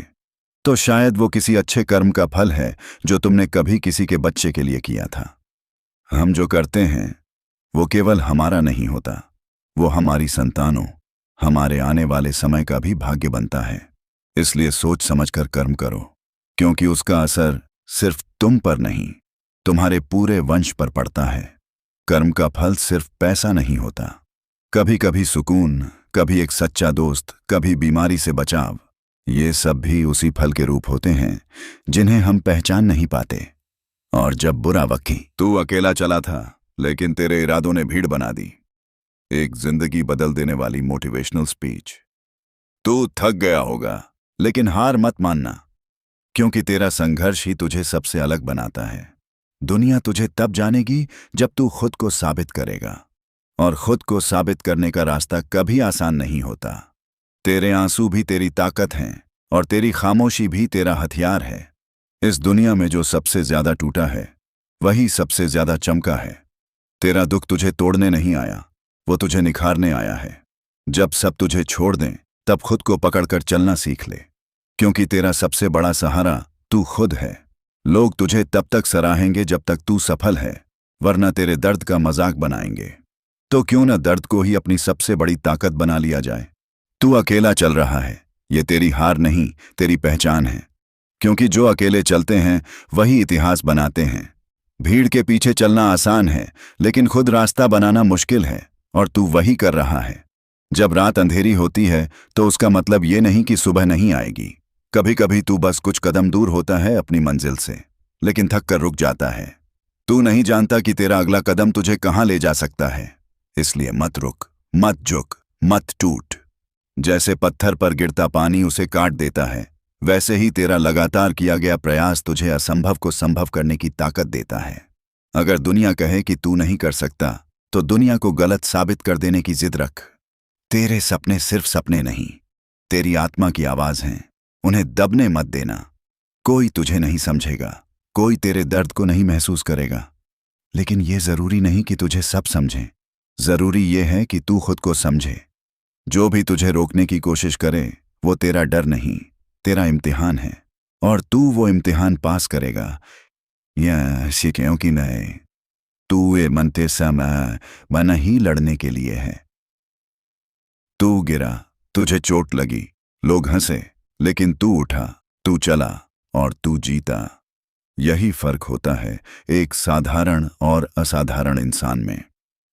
तो शायद वो किसी अच्छे कर्म का फल है जो तुमने कभी किसी के बच्चे के लिए किया था। हम जो करते हैं वो केवल हमारा नहीं होता, वो हमारी संतानों, हमारे आने वाले समय का भी भाग्य बनता है। इसलिए सोच समझकर कर्म करो, क्योंकि उसका असर सिर्फ तुम पर नहीं, तुम्हारे पूरे वंश पर पड़ता है। कर्म का फल सिर्फ पैसा नहीं होता, कभी कभी सुकून, कभी एक सच्चा दोस्त, कभी बीमारी से बचाव, ये सब भी उसी फल के रूप होते हैं जिन्हें हम पहचान नहीं पाते। और जब बुरा वक्त, तू अकेला चला था लेकिन तेरे इरादों ने भीड़ बना दी। एक जिंदगी बदल देने वाली मोटिवेशनल स्पीच। तू थक गया होगा, लेकिन हार मत मानना, क्योंकि तेरा संघर्ष ही तुझे सबसे अलग बनाता है। दुनिया तुझे तब जानेगी जब तू खुद को साबित करेगा, और खुद को साबित करने का रास्ता कभी आसान नहीं होता। तेरे आंसू भी तेरी ताकत हैं और तेरी खामोशी भी तेरा हथियार है। इस दुनिया में जो सबसे ज्यादा टूटा है वही सबसे ज्यादा चमका है। तेरा दुख तुझे तोड़ने नहीं आया, वो तुझे निखारने आया है। जब सब तुझे छोड़ दें तब खुद को पकड़कर चलना सीख ले, क्योंकि तेरा सबसे बड़ा सहारा तू खुद है। लोग तुझे तब तक सराहेंगे जब तक तू सफल है, वरना तेरे दर्द का मजाक बनाएंगे। तो क्यों न दर्द को ही अपनी सबसे बड़ी ताकत बना लिया जाए। तू अकेला चल रहा है, ये तेरी हार नहीं, तेरी पहचान है। क्योंकि जो अकेले चलते हैं वही इतिहास बनाते हैं। भीड़ के पीछे चलना आसान है, लेकिन खुद रास्ता बनाना मुश्किल है, और तू वही कर रहा है। जब रात अंधेरी होती है तो उसका मतलब ये नहीं कि सुबह नहीं आएगी। कभी कभी तू बस कुछ कदम दूर होता है अपनी मंजिल से, लेकिन थक कर रुक जाता है। तू नहीं जानता कि तेरा अगला कदम तुझे कहां ले जा सकता है। इसलिए मत रुक, मत झुक, मत टूट। जैसे पत्थर पर गिरता पानी उसे काट देता है, वैसे ही तेरा लगातार किया गया प्रयास तुझे असंभव को संभव करने की ताकत देता है। अगर दुनिया कहे कि तू नहीं कर सकता, तो दुनिया को गलत साबित कर देने की जिद रख। तेरे सपने सिर्फ सपने नहीं, तेरी आत्मा की आवाज हैं, उन्हें दबने मत देना। कोई तुझे नहीं समझेगा, कोई तेरे दर्द को नहीं महसूस करेगा, लेकिन यह जरूरी नहीं कि तुझे सब समझें। जरूरी यह है कि तू खुद को समझे। जो भी तुझे रोकने की कोशिश करे वो तेरा डर नहीं, तेरा इम्तिहान है, और तू वो इम्तिहान पास करेगा। यह सीखें कि नहीं, तू ये मनते समय बना ही लड़ने के लिए है। तू गिरा, तुझे चोट लगी, लोग हंसे, लेकिन तू उठा, तू चला और तू जीता। यही फर्क होता है एक साधारण और असाधारण इंसान में।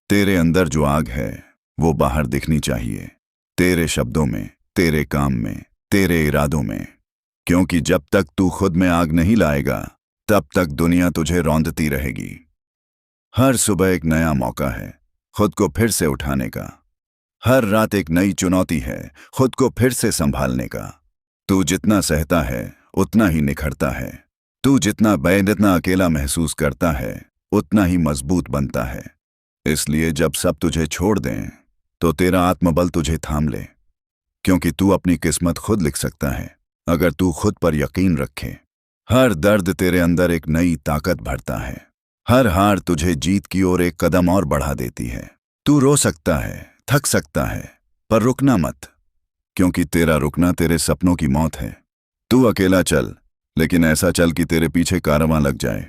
तेरे अंदर जो आग है वो बाहर दिखनी चाहिए, तेरे शब्दों में, तेरे काम में, तेरे इरादों में। क्योंकि जब तक तू खुद में आग नहीं लाएगा तब तक दुनिया तुझे रौंदती रहेगी। हर सुबह एक नया मौका है खुद को फिर से उठाने का। हर रात एक नई चुनौती है खुद को फिर से संभालने का। तू जितना सहता है उतना ही निखरता है। तू जितना बेइतना अकेला महसूस करता है उतना ही मजबूत बनता है। इसलिए जब सब तुझे छोड़ दें तो तेरा आत्मबल तुझे थाम ले, क्योंकि तू अपनी किस्मत खुद लिख सकता है अगर तू खुद पर यकीन रखे। हर दर्द तेरे अंदर एक नई ताकत भरता है। हर हार तुझे जीत की ओर एक कदम और बढ़ा देती है। तू रो सकता है, थक सकता है, पर रुकना मत, क्योंकि तेरा रुकना तेरे सपनों की मौत है। तू अकेला चल, लेकिन ऐसा चल कि तेरे पीछे कारवां लग जाए।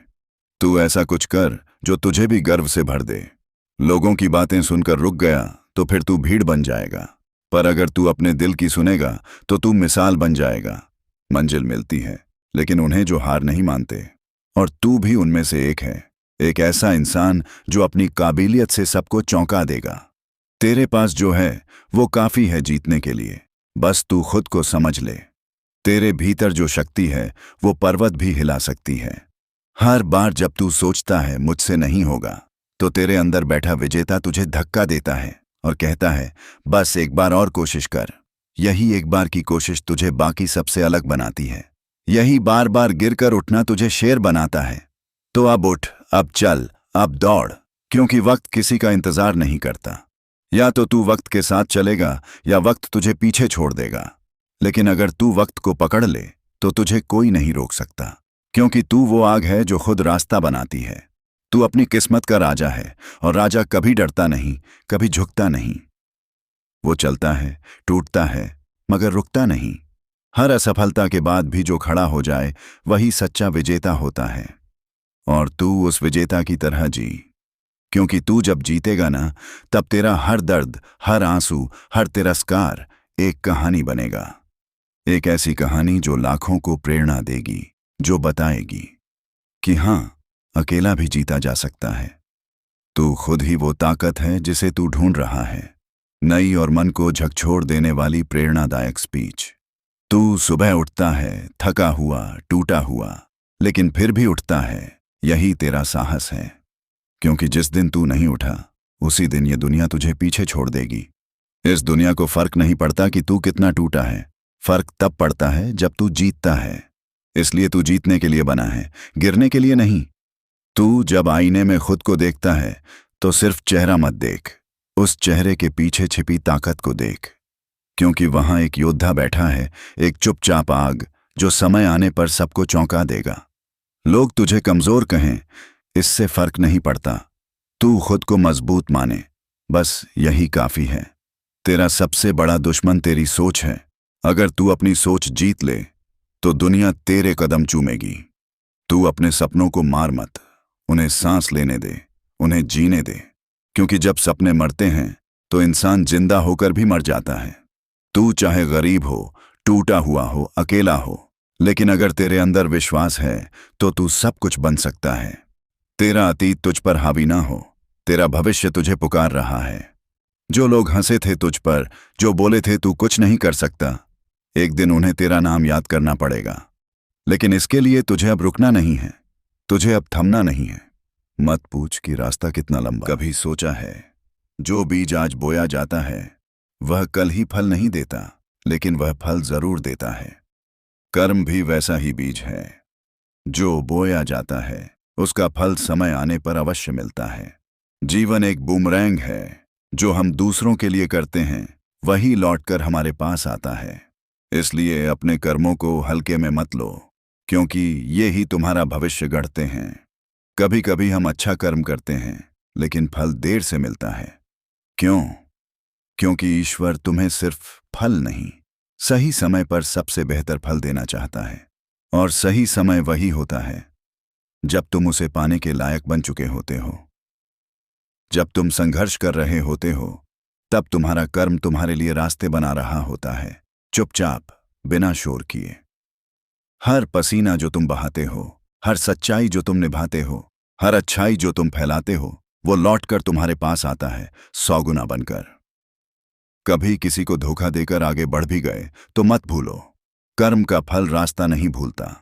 तू ऐसा कुछ कर जो तुझे भी गर्व से भर दे। लोगों की बातें सुनकर रुक गया तो फिर तू भीड़ बन जाएगा, पर अगर तू अपने दिल की सुनेगा तो तू मिसाल बन जाएगा। मंजिल मिलती है, लेकिन उन्हें जो हार नहीं मानते, और तू भी उनमें से एक है। एक ऐसा इंसान जो अपनी काबिलियत से सबको चौंका देगा। तेरे पास जो है वो काफी है जीतने के लिए, बस तू खुद को समझ ले। तेरे भीतर जो शक्ति है वो पर्वत भी हिला सकती है। हर बार जब तू सोचता है मुझसे नहीं होगा, तो तेरे अंदर बैठा विजेता तुझे धक्का देता है और कहता है बस एक बार और कोशिश कर। यही एक बार की कोशिश तुझे बाकी सबसे अलग बनाती है। यही बार बार गिरकर उठना तुझे शेर बनाता है। तो अब उठ, अब चल, अब दौड़, क्योंकि वक्त किसी का इंतजार नहीं करता। या तो तू वक्त के साथ चलेगा या वक्त तुझे पीछे छोड़ देगा। लेकिन अगर तू वक्त को पकड़ ले तो तुझे कोई नहीं रोक सकता, क्योंकि तू वो आग है जो खुद रास्ता बनाती है। तू अपनी किस्मत का राजा है, और राजा कभी डरता नहीं, कभी झुकता नहीं। वो चलता है, टूटता है, मगर रुकता नहीं। हर असफलता के बाद भी जो खड़ा हो जाए वही सच्चा विजेता होता है। और तू उस विजेता की तरह जी, क्योंकि तू जब जीतेगा ना, तब तेरा हर दर्द, हर आंसू, हर तिरस्कार एक कहानी बनेगा। एक ऐसी कहानी जो लाखों को प्रेरणा देगी, जो बताएगी कि हां, अकेला भी जीता जा सकता है। तू खुद ही वो ताकत है जिसे तू ढूंढ रहा है। नई और मन को झकझोर देने वाली प्रेरणादायक स्पीच। तू सुबह उठता है थका हुआ, टूटा हुआ, लेकिन फिर भी उठता है। यही तेरा साहस है, क्योंकि जिस दिन तू नहीं उठा उसी दिन ये दुनिया तुझे पीछे छोड़ देगी। इस दुनिया को फर्क नहीं पड़ता कि तू कितना टूटा है, फर्क तब पड़ता है जब तू जीतता है। इसलिए तू जीतने के लिए बना है, गिरने के लिए नहीं। तू जब आईने में खुद को देखता है तो सिर्फ चेहरा मत देख, उस चेहरे के पीछे छिपी ताकत को देख, क्योंकि वहां एक योद्धा बैठा है, एक चुपचाप आग जो समय आने पर सबको चौंका देगा। लोग तुझे कमजोर कहें, इससे फर्क नहीं पड़ता। तू खुद को मजबूत माने, बस यही काफी है। तेरा सबसे बड़ा दुश्मन तेरी सोच है। अगर तू अपनी सोच जीत ले तो दुनिया तेरे कदम चूमेगी। तू अपने सपनों को मार मत, उन्हें सांस लेने दे, उन्हें जीने दे, क्योंकि जब सपने मरते हैं तो इंसान जिंदा होकर भी मर जाता है। तू चाहे गरीब हो, टूटा हुआ हो, अकेला हो, लेकिन अगर तेरे अंदर विश्वास है तो तू सब कुछ बन सकता है। तेरा अतीत तुझ पर हावी ना हो, तेरा भविष्य तुझे पुकार रहा है। जो लोग हंसे थे तुझ पर, जो बोले थे तू कुछ नहीं कर सकता, एक दिन उन्हें तेरा नाम याद करना पड़ेगा। लेकिन इसके लिए तुझे अब रुकना नहीं है, तुझे अब थमना नहीं है। मत पूछ कि रास्ता कितना लंबा। कभी सोचा है जो बीज आज बोया जाता है वह कल ही फल नहीं देता, लेकिन वह फल जरूर देता है। कर्म भी वैसा ही बीज है, जो बोया जाता है उसका फल समय आने पर अवश्य मिलता है। जीवन एक बूमरैंग है, जो हम दूसरों के लिए करते हैं वही लौटकर हमारे पास आता है। इसलिए अपने कर्मों को हल्के में मत लो, क्योंकि ये ही तुम्हारा भविष्य गढ़ते हैं। कभी कभी हम अच्छा कर्म करते हैं, लेकिन फल देर से मिलता है। क्यों? क्योंकि ईश्वर तुम्हें सिर्फ फल नहीं, सही समय पर सबसे बेहतर फल देना चाहता है। और सही समय वही होता है जब तुम उसे पाने के लायक बन चुके होते हो। जब तुम संघर्ष कर रहे होते हो, तब तुम्हारा कर्म तुम्हारे लिए रास्ते बना रहा होता है, चुपचाप, बिना शोर किए। हर पसीना जो तुम बहाते हो, हर सच्चाई जो तुम निभाते हो, हर अच्छाई जो तुम फैलाते हो, वो लौटकर तुम्हारे पास आता है 100 गुना बनकर। कभी किसी को धोखा देकर आगे बढ़ भी गए तो मत भूलो, कर्म का फल रास्ता नहीं भूलता।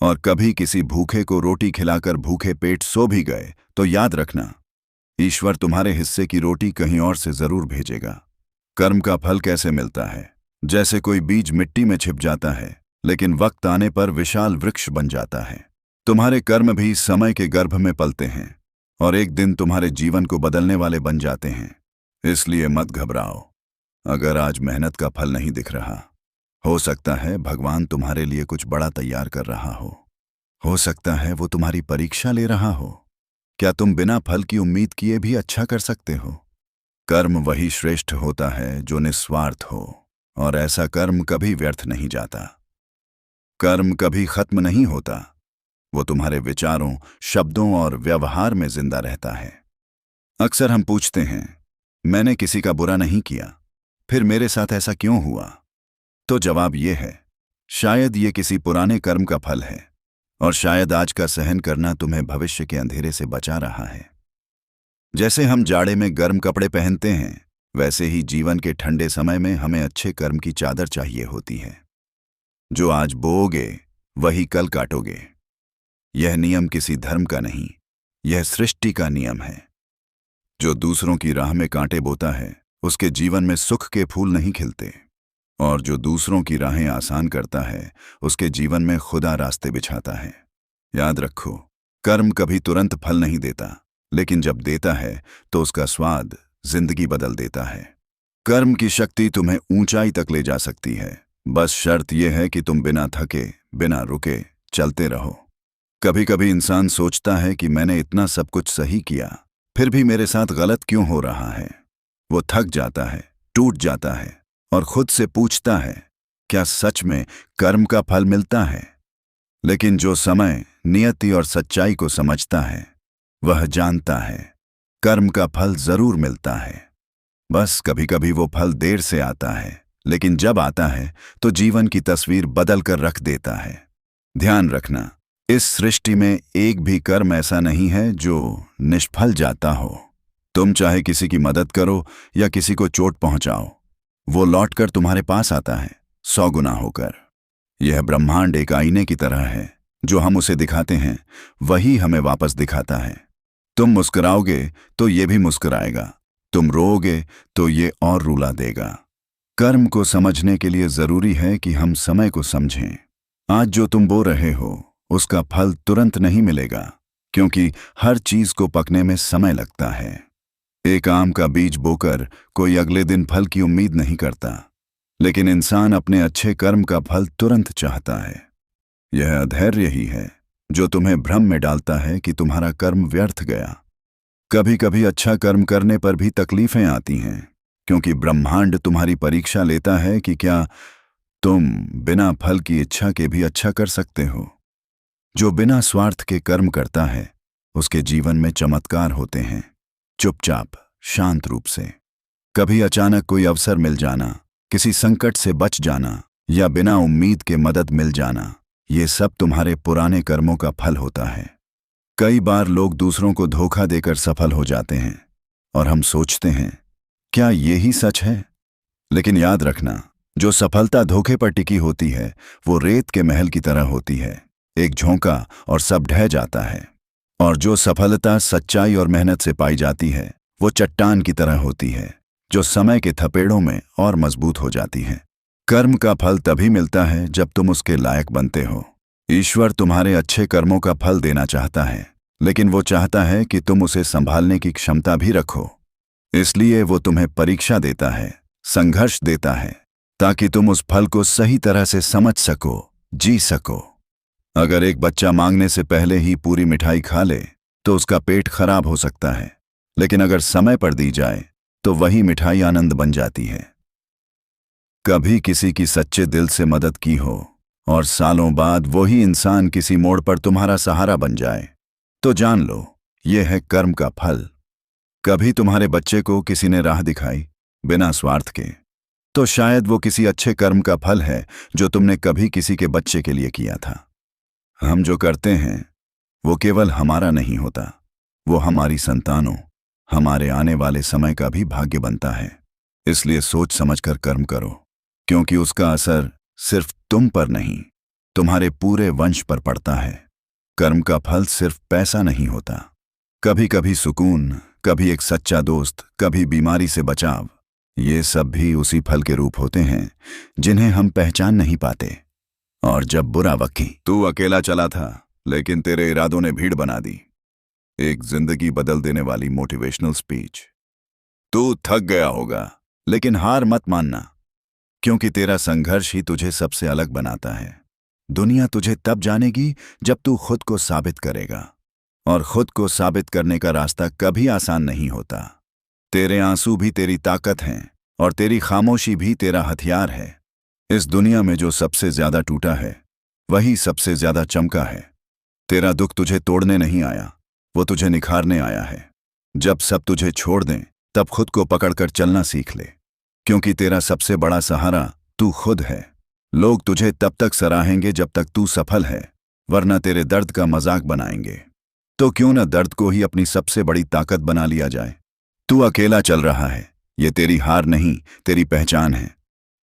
और कभी किसी भूखे को रोटी खिलाकर भूखे पेट सो भी गए तो याद रखना, ईश्वर तुम्हारे हिस्से की रोटी कहीं और से जरूर भेजेगा। कर्म का फल कैसे मिलता है? जैसे कोई बीज मिट्टी में छिप जाता है, लेकिन वक्त आने पर विशाल वृक्ष बन जाता है। तुम्हारे कर्म भी समय के गर्भ में पलते हैं और एक दिन तुम्हारे जीवन को बदलने वाले बन जाते हैं। इसलिए मत घबराओ। अगर आज मेहनत का फल नहीं दिख रहा, हो सकता है भगवान तुम्हारे लिए कुछ बड़ा तैयार कर रहा हो सकता है वो तुम्हारी परीक्षा ले रहा हो। क्या तुम बिना फल की उम्मीद किए भी अच्छा कर सकते हो? कर्म वही श्रेष्ठ होता है जो निस्वार्थ हो, और ऐसा कर्म कभी व्यर्थ नहीं जाता। कर्म कभी खत्म नहीं होता, वो तुम्हारे विचारों, शब्दों और व्यवहार में जिंदा रहता है। अक्सर हम पूछते हैं, मैंने किसी का बुरा नहीं किया, फिर मेरे साथ ऐसा क्यों हुआ? तो जवाब ये है, शायद ये किसी पुराने कर्म का फल है, और शायद आज का सहन करना तुम्हें भविष्य के अंधेरे से बचा रहा है। जैसे हम जाड़े में गर्म कपड़े पहनते हैं, वैसे ही जीवन के ठंडे समय में हमें अच्छे कर्म की चादर चाहिए होती है। जो आज बोओगे वही कल काटोगे। यह नियम किसी धर्म का नहीं, यह सृष्टि का नियम है। जो दूसरों की राह में कांटे बोता है, उसके जीवन में सुख के फूल नहीं खिलते, और जो दूसरों की राहें आसान करता है, उसके जीवन में खुदा रास्ते बिछाता है। याद रखो, कर्म कभी तुरंत फल नहीं देता, लेकिन जब देता है तो उसका स्वाद जिंदगी बदल देता है। कर्म की शक्ति तुम्हें ऊंचाई तक ले जा सकती है, बस शर्त यह है कि तुम बिना थके, बिना रुके चलते रहो। कभी कभी इंसान सोचता है कि मैंने इतना सब कुछ सही किया, फिर भी मेरे साथ गलत क्यों हो रहा है। वो थक जाता है, टूट जाता है, और खुद से पूछता है, क्या सच में कर्म का फल मिलता है? लेकिन जो समय, नियति और सच्चाई को समझता है, वह जानता है कर्म का फल जरूर मिलता है। बस कभी कभी वो फल देर से आता है, लेकिन जब आता है तो जीवन की तस्वीर बदल कर रख देता है। ध्यान रखना, इस सृष्टि में एक भी कर्म ऐसा नहीं है जो निष्फल जाता हो। तुम चाहे किसी की मदद करो या किसी को चोट पहुंचाओ, वो लौटकर तुम्हारे पास आता है 100 गुना होकर। यह ब्रह्मांड एक आईने की तरह है, जो हम उसे दिखाते हैं वही हमें वापस दिखाता है। तुम मुस्कुराओगे तो ये भी मुस्कुराएगा, तुम रोओगे तो ये और रुला देगा। कर्म को समझने के लिए जरूरी है कि हम समय को समझें। आज जो तुम बो रहे हो, उसका फल तुरंत नहीं मिलेगा, क्योंकि हर चीज को पकने में समय लगता है। एक आम का बीज बोकर कोई अगले दिन फल की उम्मीद नहीं करता, लेकिन इंसान अपने अच्छे कर्म का फल तुरंत चाहता है। यह अधैर्य ही है जो तुम्हें भ्रम में डालता है कि तुम्हारा कर्म व्यर्थ गया। कभी कभी अच्छा कर्म करने पर भी तकलीफें आती हैं, क्योंकि ब्रह्मांड तुम्हारी परीक्षा लेता है कि क्या तुम बिना फल की इच्छा के भी अच्छा कर सकते हो। जो बिना स्वार्थ के कर्म करता है, उसके जीवन में चमत्कार होते हैं, चुपचाप, शांत रूप से। कभी अचानक कोई अवसर मिल जाना, किसी संकट से बच जाना, या बिना उम्मीद के मदद मिल जाना, ये सब तुम्हारे पुराने कर्मों का फल होता है। कई बार लोग दूसरों को धोखा देकर सफल हो जाते हैं, और हम सोचते हैं, क्या ये ही सच है? लेकिन याद रखना, जो सफलता धोखे पर टिकी होती है, वो रेत के महल की तरह होती है, एक झोंका और सब ढह जाता है। और जो सफलता सच्चाई और मेहनत से पाई जाती है, वो चट्टान की तरह होती है, जो समय के थपेड़ों में और मजबूत हो जाती है। कर्म का फल तभी मिलता है जब तुम उसके लायक बनते हो। ईश्वर तुम्हारे अच्छे कर्मों का फल देना चाहता है, लेकिन वो चाहता है कि तुम उसे संभालने की क्षमता भी रखो। इसलिए वो तुम्हें परीक्षा देता है, संघर्ष देता है, ताकि तुम उस फल को सही तरह से समझ सको, जी सको। अगर एक बच्चा मांगने से पहले ही पूरी मिठाई खा ले तो उसका पेट खराब हो सकता है, लेकिन अगर समय पर दी जाए तो वही मिठाई आनंद बन जाती है। कभी किसी की सच्चे दिल से मदद की हो और सालों बाद वही इंसान किसी मोड़ पर तुम्हारा सहारा बन जाए, तो जान लो यह है कर्म का फल। कभी तुम्हारे बच्चे को किसी ने राह दिखाई बिना स्वार्थ के, तो शायद वो किसी अच्छे कर्म का फल है जो तुमने कभी किसी के बच्चे के लिए किया था। हम जो करते हैं वो केवल हमारा नहीं होता, वो हमारी संतानों, हमारे आने वाले समय का भी भाग्य बनता है। इसलिए सोच समझकर कर्म करो, क्योंकि उसका असर सिर्फ तुम पर नहीं, तुम्हारे पूरे वंश पर पड़ता है। कर्म का फल सिर्फ पैसा नहीं होता, कभी कभी सुकून, कभी एक सच्चा दोस्त, कभी बीमारी से बचाव, ये सब भी उसी फल के रूप होते हैं जिन्हें हम पहचान नहीं पाते। और जब बुरा वक्त, तू अकेला चला था लेकिन तेरे इरादों ने भीड़ बना दी। एक जिंदगी बदल देने वाली मोटिवेशनल स्पीच। तू थक गया होगा, लेकिन हार मत मानना, क्योंकि तेरा संघर्ष ही तुझे सबसे अलग बनाता है। दुनिया तुझे तब जानेगी जब तू खुद को साबित करेगा, और खुद को साबित करने का रास्ता कभी आसान नहीं होता। तेरे आंसू भी तेरी ताकत हैं और तेरी खामोशी भी तेरा हथियार है। इस दुनिया में जो सबसे ज्यादा टूटा है वही सबसे ज्यादा चमका है। तेरा दुख तुझे तोड़ने नहीं आया, वो तुझे निखारने आया है। जब सब तुझे छोड़ दें तब खुद को पकड़कर चलना सीख ले, क्योंकि तेरा सबसे बड़ा सहारा तू खुद है। लोग तुझे तब तक सराहेंगे जब तक तू सफल है, वरना तेरे दर्द का मजाक बनाएंगे। तो क्यों न दर्द को ही अपनी सबसे बड़ी ताकत बना लिया जाए। तू अकेला चल रहा है, ये तेरी हार नहीं, तेरी पहचान है।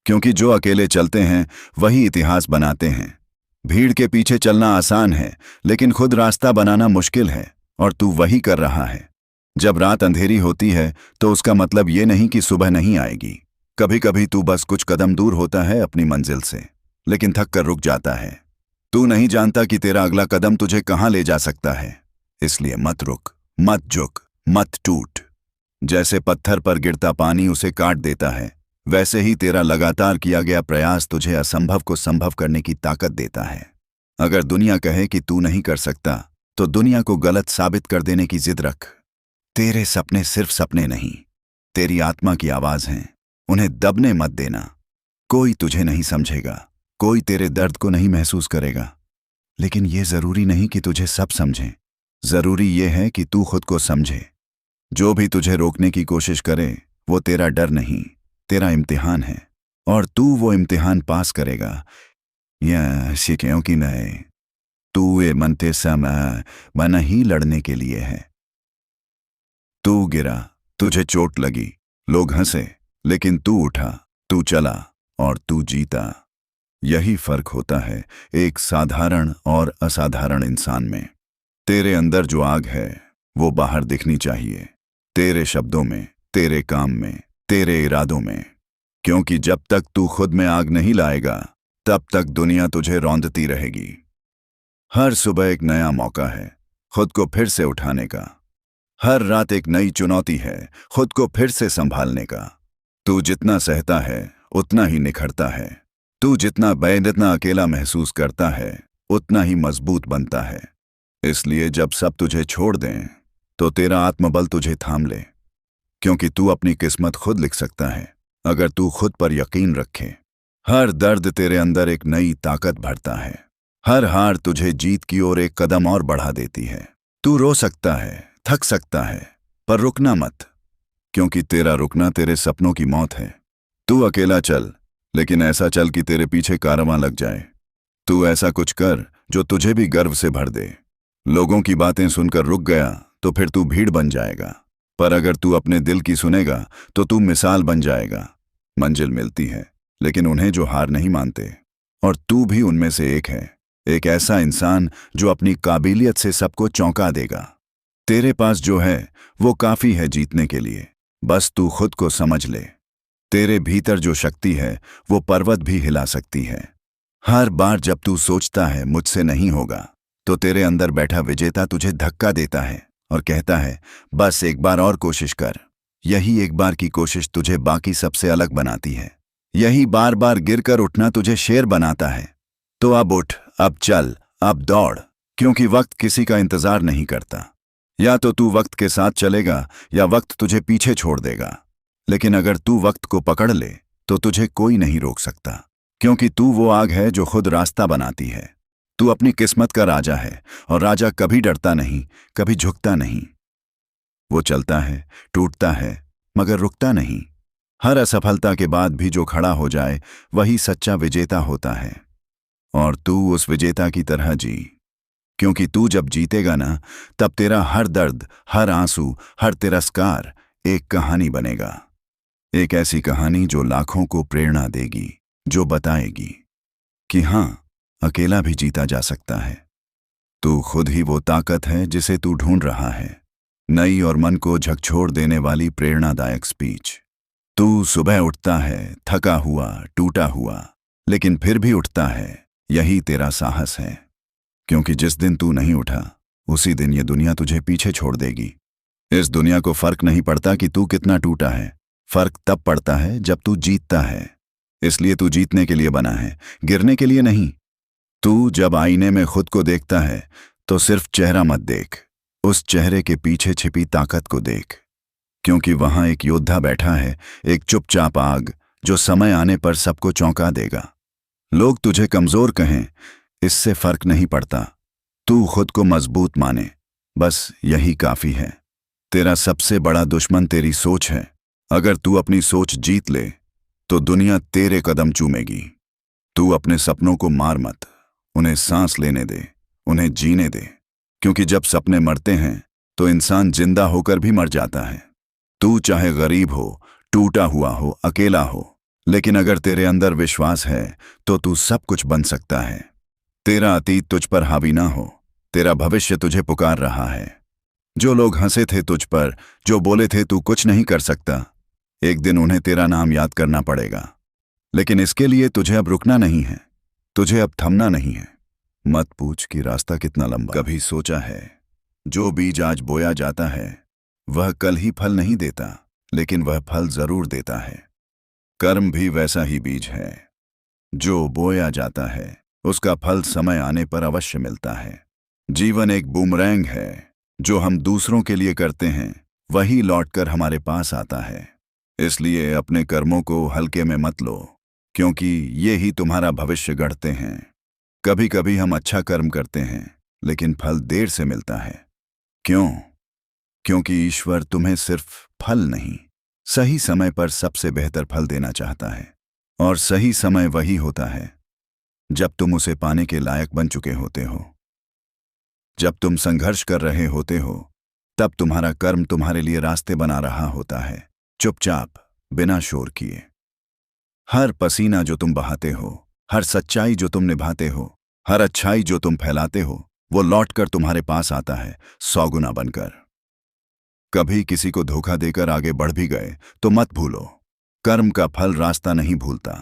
क्योंकि जो अकेले चलते हैं वही इतिहास बनाते हैं। भीड़ के पीछे चलना आसान है, लेकिन खुद रास्ता बनाना मुश्किल है, और तू वही कर रहा है। जब रात अंधेरी होती है तो उसका मतलब ये नहीं कि सुबह नहीं आएगी। कभी कभी तू बस कुछ कदम दूर होता है अपनी मंजिल से, लेकिन थक कर रुक जाता है। तू नहीं जानता कि तेरा अगला कदम तुझे कहां ले जा सकता है। इसलिए मत रुक, मत झुक, मत टूट। जैसे पत्थर पर गिरता पानी उसे काट देता है, वैसे ही तेरा लगातार किया गया प्रयास तुझे असंभव को संभव करने की ताकत देता है। अगर दुनिया कहे कि तू नहीं कर सकता, तो दुनिया को गलत साबित कर देने की जिद रख। तेरे सपने सिर्फ सपने नहीं, तेरी आत्मा की आवाज हैं। उन्हें दबने मत देना। कोई तुझे नहीं समझेगा, कोई तेरे दर्द को नहीं महसूस करेगा, लेकिन यह जरूरी नहीं कि तुझे सब समझें। जरूरी यह है कि तू खुद को समझे। जो भी तुझे रोकने की कोशिश करे वो तेरा डर नहीं, तेरा इम्तिहान है, और तू वो इम्तिहान पास करेगा। यह शिकेओं की नए तू ये मनते समय बना ही लड़ने के लिए है। तू गिरा, तुझे चोट लगी, लोग हंसे, लेकिन तू उठा, तू चला और तू जीता। यही फर्क होता है एक साधारण और असाधारण इंसान में। तेरे अंदर जो आग है वो बाहर दिखनी चाहिए, तेरे शब्दों में, तेरे काम में, तेरे इरादों में। क्योंकि जब तक तू खुद में आग नहीं लाएगा तब तक दुनिया तुझे रौंदती रहेगी। हर सुबह एक नया मौका है खुद को फिर से उठाने का। हर रात एक नई चुनौती है खुद को फिर से संभालने का। तू जितना सहता है उतना ही निखरता है। तू जितना बेइतना अकेला महसूस करता है उतना ही मजबूत बनता है। इसलिए जब सब तुझे छोड़ दें तो तेरा आत्मबल तुझे थाम ले, क्योंकि तू अपनी किस्मत खुद लिख सकता है अगर तू खुद पर यकीन रखे। हर दर्द तेरे अंदर एक नई ताकत भरता है। हर हार तुझे जीत की ओर एक कदम और बढ़ा देती है। तू रो सकता है, थक सकता है, पर रुकना मत, क्योंकि तेरा रुकना तेरे सपनों की मौत है। तू अकेला चल, लेकिन ऐसा चल कि तेरे पीछे कारवां लग जाए। तू ऐसा कुछ कर जो तुझे भी गर्व से भर दे। लोगों की बातें सुनकर रुक गया तो फिर तू भीड़ बन जाएगा, पर अगर तू अपने दिल की सुनेगा तो तू मिसाल बन जाएगा। मंजिल मिलती है, लेकिन उन्हें जो हार नहीं मानते, और तू भी उनमें से एक है। एक ऐसा इंसान जो अपनी काबिलियत से सबको चौंका देगा। तेरे पास जो है वो काफी है जीतने के लिए, बस तू खुद को समझ ले। तेरे भीतर जो शक्ति है वो पर्वत भी हिला सकती है। हर बार जब तू सोचता है मुझसे नहीं होगा, तो तेरे अंदर बैठा विजेता तुझे धक्का देता है और कहता है बस एक बार और कोशिश कर। यही एक बार की कोशिश तुझे बाकी सबसे अलग बनाती है। यही बार बार गिरकर उठना तुझे शेर बनाता है। तो अब उठ, अब चल, अब दौड़, क्योंकि वक्त किसी का इंतजार नहीं करता। या तो तू वक्त के साथ चलेगा या वक्त तुझे पीछे छोड़ देगा, लेकिन अगर तू वक्त को पकड़ ले तो तुझे कोई नहीं रोक सकता, क्योंकि तू वो आग है जो खुद रास्ता बनाती है। तू अपनी किस्मत का राजा है, और राजा कभी डरता नहीं, कभी झुकता नहीं। वो चलता है, टूटता है, मगर रुकता नहीं। हर असफलता के बाद भी जो खड़ा हो जाए वही सच्चा विजेता होता है। और तू उस विजेता की तरह जी, क्योंकि तू जब जीतेगा ना, तब तेरा हर दर्द, हर आंसू, हर तिरस्कार एक कहानी बनेगा। एक ऐसी कहानी जो लाखों को प्रेरणा देगी, जो बताएगी कि हां, अकेला भी जीता जा सकता है। तू खुद ही वो ताकत है जिसे तू ढूंढ रहा है। नई और मन को झकझोर देने वाली प्रेरणादायक स्पीच। तू सुबह उठता है थका हुआ, टूटा हुआ, लेकिन फिर भी उठता है। यही तेरा साहस है, क्योंकि जिस दिन तू नहीं उठा उसी दिन ये दुनिया तुझे पीछे छोड़ देगी। इस दुनिया को फर्क नहीं पड़ता कि तू कितना टूटा है, फर्क तब पड़ता है जब तू जीतता है। इसलिए तू जीतने के लिए बना है, गिरने के लिए नहीं। तू जब आईने में खुद को देखता है तो सिर्फ चेहरा मत देख, उस चेहरे के पीछे छिपी ताकत को देख, क्योंकि वहां एक योद्धा बैठा है, एक चुपचाप आग जो समय आने पर सबको चौंका देगा। लोग तुझे कमजोर कहें, इससे फर्क नहीं पड़ता। तू खुद को मजबूत माने, बस यही काफी है। तेरा सबसे बड़ा दुश्मन तेरी सोच है। अगर तू अपनी सोच जीत ले तो दुनिया तेरे कदम चूमेगी। तू अपने सपनों को मार मत, उन्हें सांस लेने दे, उन्हें जीने दे। क्योंकि जब सपने मरते हैं तो इंसान जिंदा होकर भी मर जाता है। तू चाहे गरीब हो, टूटा हुआ हो, अकेला हो, लेकिन अगर तेरे अंदर विश्वास है तो तू सब कुछ बन सकता है। तेरा अतीत तुझ पर हावी ना हो, तेरा भविष्य तुझे पुकार रहा है। जो लोग हंसे थे तुझ पर, जो बोले थे तू कुछ नहीं कर सकता, एक दिन उन्हें तेरा नाम याद करना पड़ेगा। लेकिन इसके लिए तुझे अब रुकना नहीं है, तुझे अब थमना नहीं है। मत पूछ कि रास्ता कितना लंबा। कभी सोचा है जो बीज आज बोया जाता है वह कल ही फल नहीं देता, लेकिन वह फल जरूर देता है। कर्म भी वैसा ही बीज है। जो बोया जाता है उसका फल समय आने पर अवश्य मिलता है। जीवन एक बूमरैंग है, जो हम दूसरों के लिए करते हैं वही लौटकर हमारे पास आता है। इसलिए अपने कर्मों को हल्के में मत लो, क्योंकि ये ही तुम्हारा भविष्य गढ़ते हैं। कभी कभी हम अच्छा कर्म करते हैं लेकिन फल देर से मिलता है। क्यों? क्योंकि ईश्वर तुम्हें सिर्फ फल नहीं, सही समय पर सबसे बेहतर फल देना चाहता है। और सही समय वही होता है जब तुम उसे पाने के लायक बन चुके होते हो। जब तुम संघर्ष कर रहे होते हो तब तुम्हारा कर्म तुम्हारे लिए रास्ते बना रहा होता है, चुपचाप, बिना शोर किए। हर पसीना जो तुम बहाते हो, हर सच्चाई जो तुम निभाते हो, हर अच्छाई जो तुम फैलाते हो, वो लौटकर तुम्हारे पास आता है 100 गुना बनकर। कभी किसी को धोखा देकर आगे बढ़ भी गए तो मत भूलो, कर्म का फल रास्ता नहीं भूलता।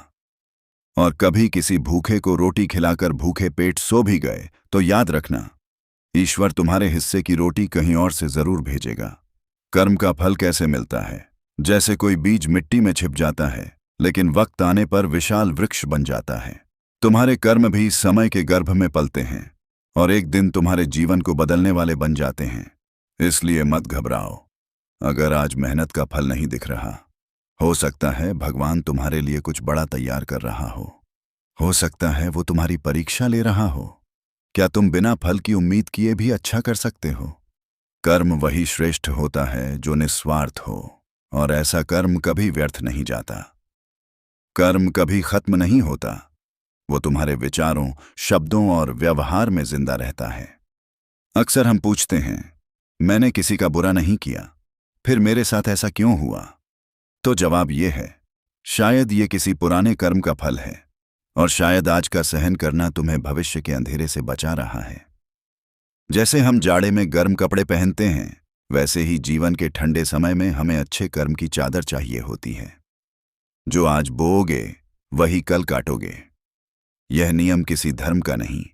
और कभी किसी भूखे को रोटी खिलाकर भूखे पेट सो भी गए तो याद रखना, ईश्वर तुम्हारे हिस्से की रोटी कहीं और से जरूर भेजेगा। कर्म का फल कैसे मिलता है? जैसे कोई बीज मिट्टी में छिप जाता है लेकिन वक्त आने पर विशाल वृक्ष बन जाता है। तुम्हारे कर्म भी समय के गर्भ में पलते हैं और एक दिन तुम्हारे जीवन को बदलने वाले बन जाते हैं। इसलिए मत घबराओ। अगर आज मेहनत का फल नहीं दिख रहा, हो सकता है भगवान तुम्हारे लिए कुछ बड़ा तैयार कर रहा हो सकता है वो तुम्हारी परीक्षा ले रहा हो। क्या तुम बिना फल की उम्मीद किए भी अच्छा कर सकते हो? कर्म वही श्रेष्ठ होता है जो निस्वार्थ हो, और ऐसा कर्म कभी व्यर्थ नहीं जाता। कर्म कभी खत्म नहीं होता, वो तुम्हारे विचारों, शब्दों और व्यवहार में जिंदा रहता है। अक्सर हम पूछते हैं, मैंने किसी का बुरा नहीं किया, फिर मेरे साथ ऐसा क्यों हुआ? तो जवाब ये है, शायद ये किसी पुराने कर्म का फल है, और शायद आज का सहन करना तुम्हें भविष्य के अंधेरे से बचा रहा है। जैसे हम जाड़े में गर्म कपड़े पहनते हैं, वैसे ही जीवन के ठंडे समय में हमें अच्छे कर्म की चादर चाहिए होती है। जो आज बोओगे वही कल काटोगे। यह नियम किसी धर्म का नहीं,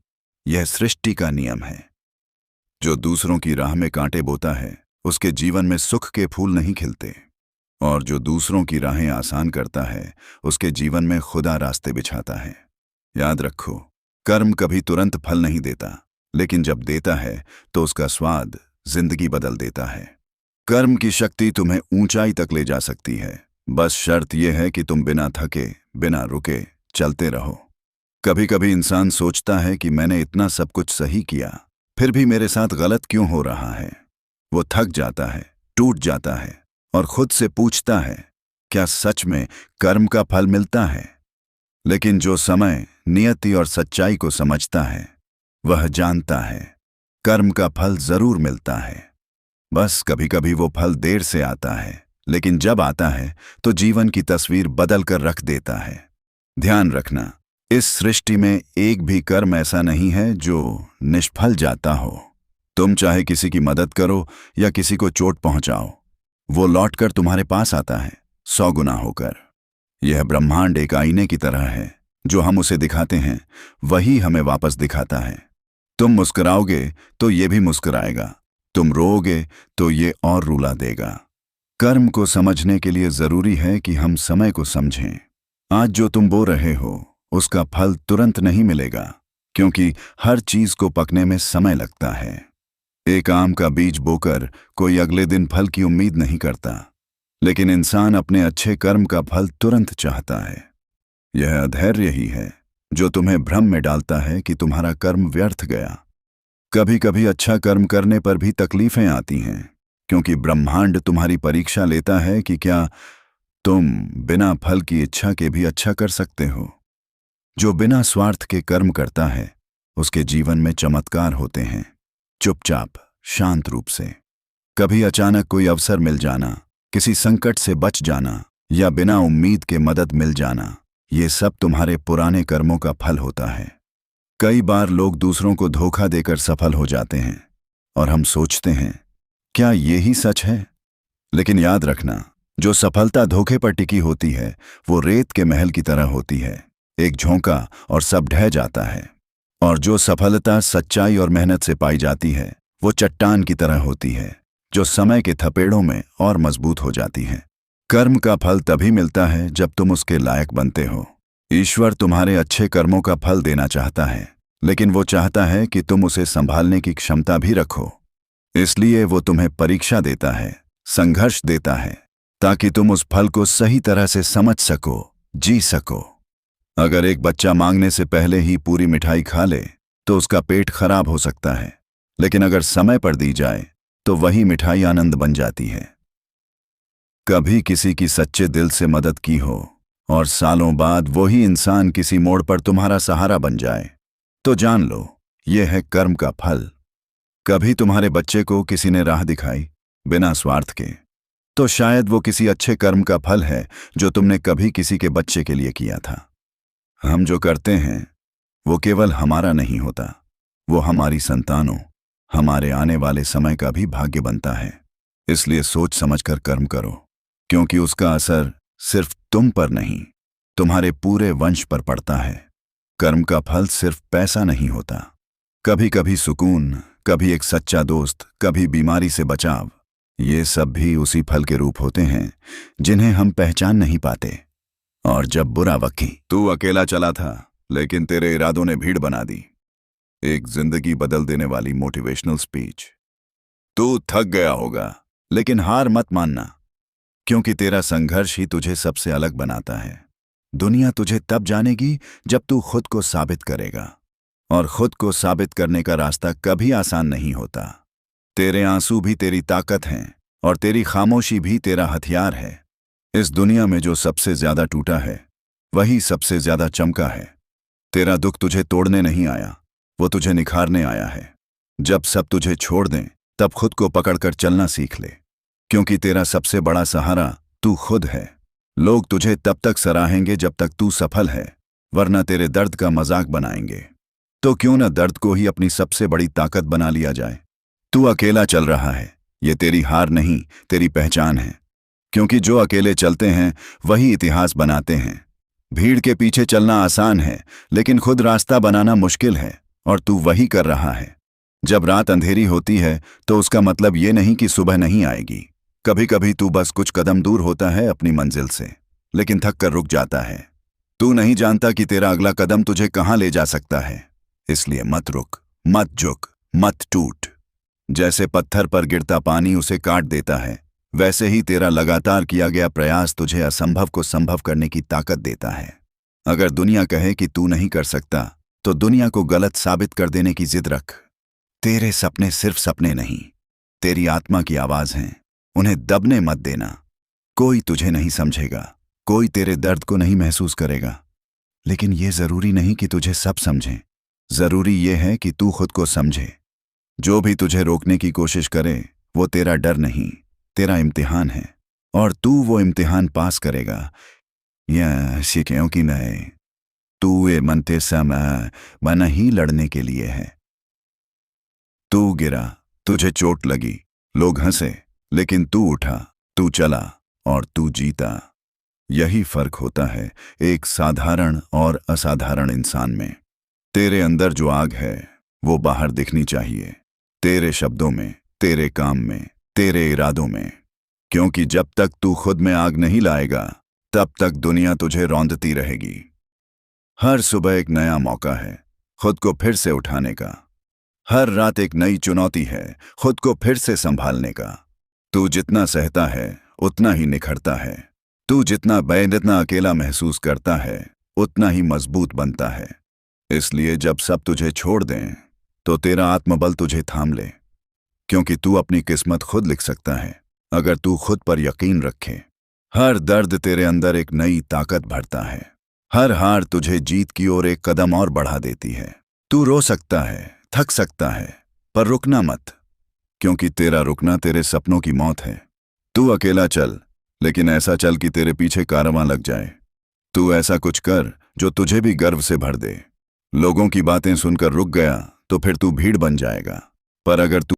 यह सृष्टि का नियम है। जो दूसरों की राह में कांटे बोता है उसके जीवन में सुख के फूल नहीं खिलते, और जो दूसरों की राहें आसान करता है उसके जीवन में खुदा रास्ते बिछाता है। याद रखो, कर्म कभी तुरंत फल नहीं देता, लेकिन जब देता है तो उसका स्वाद जिंदगी बदल देता है। कर्म की शक्ति तुम्हें ऊंचाई तक ले जा सकती है, बस शर्त यह है कि तुम बिना थके, बिना रुके चलते रहो। कभी कभी इंसान सोचता है कि मैंने इतना सब कुछ सही किया, फिर भी मेरे साथ गलत क्यों हो रहा है। वो थक जाता है, टूट जाता है और खुद से पूछता है, क्या सच में कर्म का फल मिलता है? लेकिन जो समय, नियति और सच्चाई को समझता है वह जानता है कर्म का फल जरूर मिलता है। बस कभी कभी वो फल देर से आता है, लेकिन जब आता है तो जीवन की तस्वीर बदल कर रख देता है। ध्यान रखना, इस सृष्टि में एक भी कर्म ऐसा नहीं है जो निष्फल जाता हो। तुम चाहे किसी की मदद करो या किसी को चोट पहुंचाओ, वो लौटकर तुम्हारे पास आता है 100 गुना होकर। यह ब्रह्मांड एक आईने की तरह है, जो हम उसे दिखाते हैं वही हमें वापस दिखाता है। तुम मुस्कुराओगे तो ये भी मुस्कुराएगा, तुम रोओगे तो ये और रुला देगा। कर्म को समझने के लिए जरूरी है कि हम समय को समझें। आज जो तुम बो रहे हो उसका फल तुरंत नहीं मिलेगा, क्योंकि हर चीज को पकने में समय लगता है। एक आम का बीज बोकर कोई अगले दिन फल की उम्मीद नहीं करता, लेकिन इंसान अपने अच्छे कर्म का फल तुरंत चाहता है। यह अधैर्य ही है जो तुम्हें भ्रम में डालता है कि तुम्हारा कर्म व्यर्थ गया। कभी कभी अच्छा कर्म करने पर भी तकलीफें आती हैं, क्योंकि ब्रह्मांड तुम्हारी परीक्षा लेता है कि क्या तुम बिना फल की इच्छा के भी अच्छा कर सकते हो। जो बिना स्वार्थ के कर्म करता है उसके जीवन में चमत्कार होते हैं, चुपचाप, शांत रूप से। कभी अचानक कोई अवसर मिल जाना, किसी संकट से बच जाना या बिना उम्मीद के मदद मिल जाना, ये सब तुम्हारे पुराने कर्मों का फल होता है। कई बार लोग दूसरों को धोखा देकर सफल हो जाते हैं और हम सोचते हैं क्या ये ही सच है। लेकिन याद रखना, जो सफलता धोखे पर टिकी होती है वो रेत के महल की तरह होती है, एक झोंका और सब ढह जाता है। और जो सफलता सच्चाई और मेहनत से पाई जाती है वो चट्टान की तरह होती है, जो समय के थपेड़ों में और मजबूत हो जाती है। कर्म का फल तभी मिलता है जब तुम उसके लायक बनते हो। ईश्वर तुम्हारे अच्छे कर्मों का फल देना चाहता है, लेकिन वो चाहता है कि तुम उसे संभालने की क्षमता भी रखो। इसलिए वो तुम्हें परीक्षा देता है, संघर्ष देता है, ताकि तुम उस फल को सही तरह से समझ सको, जी सको। अगर एक बच्चा मांगने से पहले ही पूरी मिठाई खा ले तो उसका पेट खराब हो सकता है, लेकिन अगर समय पर दी जाए तो वही मिठाई आनंद बन जाती है। कभी किसी की सच्चे दिल से मदद की हो और सालों बाद वही इंसान किसी मोड़ पर तुम्हारा सहारा बन जाए, तो जान लो यह है कर्म का फल। कभी तुम्हारे बच्चे को किसी ने राह दिखाई बिना स्वार्थ के, तो शायद वो किसी अच्छे कर्म का फल है जो तुमने कभी किसी के बच्चे के लिए किया था। हम जो करते हैं वो केवल हमारा नहीं होता, वो हमारी संतानों, हमारे आने वाले समय का भी भाग्य बनता है। इसलिए सोच समझकर कर्म करो, क्योंकि उसका असर सिर्फ तुम पर नहीं, तुम्हारे पूरे वंश पर पड़ता है। कर्म का फल सिर्फ पैसा नहीं होता, कभी कभी सुकून, कभी एक सच्चा दोस्त, कभी बीमारी से बचाव, ये सब भी उसी फल के रूप होते हैं जिन्हें हम पहचान नहीं पाते। और जब बुरा वक्त, तू अकेला चला था लेकिन तेरे इरादों ने भीड़ बना दी। एक जिंदगी बदल देने वाली मोटिवेशनल स्पीच। तू थक गया होगा, लेकिन हार मत मानना, क्योंकि तेरा संघर्ष ही तुझे सबसे अलग बनाता है। दुनिया तुझे तब जानेगी जब तू खुद को साबित करेगा, और खुद को साबित करने का रास्ता कभी आसान नहीं होता। तेरे आंसू भी तेरी ताकत हैं और तेरी खामोशी भी तेरा हथियार है। इस दुनिया में जो सबसे ज्यादा टूटा है वही सबसे ज्यादा चमका है। तेरा दुख तुझे तोड़ने नहीं आया, वो तुझे निखारने आया है। जब सब तुझे छोड़ दें तब खुद को पकड़कर चलना सीख ले, क्योंकि तेरा सबसे बड़ा सहारा तू खुद है। लोग तुझे तब तक सराहेंगे जब तक तू सफल है, वरना तेरे दर्द का मजाक बनाएंगे। तो क्यों न दर्द को ही अपनी सबसे बड़ी ताकत बना लिया जाए। तू अकेला चल रहा है, ये तेरी हार नहीं, तेरी पहचान है। क्योंकि जो अकेले चलते हैं वही इतिहास बनाते हैं। भीड़ के पीछे चलना आसान है, लेकिन खुद रास्ता बनाना मुश्किल है, और तू वही कर रहा है। जब रात अंधेरी होती है तो उसका मतलब ये नहीं कि सुबह नहीं आएगी। कभी कभी तू बस कुछ कदम दूर होता है अपनी मंजिल से, लेकिन थक कर रुक जाता है। तू नहीं जानता कि तेरा अगला कदम तुझे कहाँ ले जा सकता है। इसलिए मत रुक, मत झुक, मत टूट। जैसे पत्थर पर गिरता पानी उसे काट देता है, वैसे ही तेरा लगातार किया गया प्रयास तुझे असंभव को संभव करने की ताकत देता है। अगर दुनिया कहे कि तू नहीं कर सकता, तो दुनिया को गलत साबित कर देने की जिद रख। तेरे सपने सिर्फ सपने नहीं, तेरी आत्मा की आवाज हैं, उन्हें दबने मत देना। कोई तुझे नहीं समझेगा, कोई तेरे दर्द को नहीं महसूस करेगा, लेकिन यह जरूरी नहीं कि तुझे सब समझें। जरूरी यह है कि तू खुद को समझे। जो भी तुझे रोकने की कोशिश करे वो तेरा डर नहीं, तेरा इम्तिहान है, और तू वो इम्तिहान पास करेगा। यह सीखें कि नहीं, तू ये मनते समय बना ही लड़ने के लिए है। तू गिरा, तुझे चोट लगी, लोग हंसे, लेकिन तू उठा, तू चला और तू जीता। यही फर्क होता है एक साधारण और असाधारण इंसान में। तेरे अंदर जो आग है वो बाहर दिखनी चाहिए, तेरे शब्दों में, तेरे काम में, तेरे इरादों में। क्योंकि जब तक तू खुद में आग नहीं लाएगा तब तक दुनिया तुझे रौंदती रहेगी। हर सुबह एक नया मौका है खुद को फिर से उठाने का। हर रात एक नई चुनौती है खुद को फिर से संभालने का। तू जितना सहता है उतना ही निखरता है। तू जितना जितना अकेला महसूस करता है उतना ही मजबूत बनता है। इसलिए जब सब तुझे छोड़ दें तो तेरा आत्मबल तुझे थाम ले, क्योंकि तू अपनी किस्मत खुद लिख सकता है अगर तू खुद पर यकीन रखे। हर दर्द तेरे अंदर एक नई ताकत भरता है। हर हार तुझे जीत की ओर एक कदम और बढ़ा देती है। तू रो सकता है, थक सकता है, पर रुकना मत, क्योंकि तेरा रुकना तेरे सपनों की मौत है। तू अकेला चल, लेकिन ऐसा चल कि तेरे पीछे कारवां लग जाए। तू ऐसा कुछ कर जो तुझे भी गर्व से भर दे। लोगों की बातें सुनकर रुक गया तो फिर तू भीड़ बन जाएगा, पर अगर तू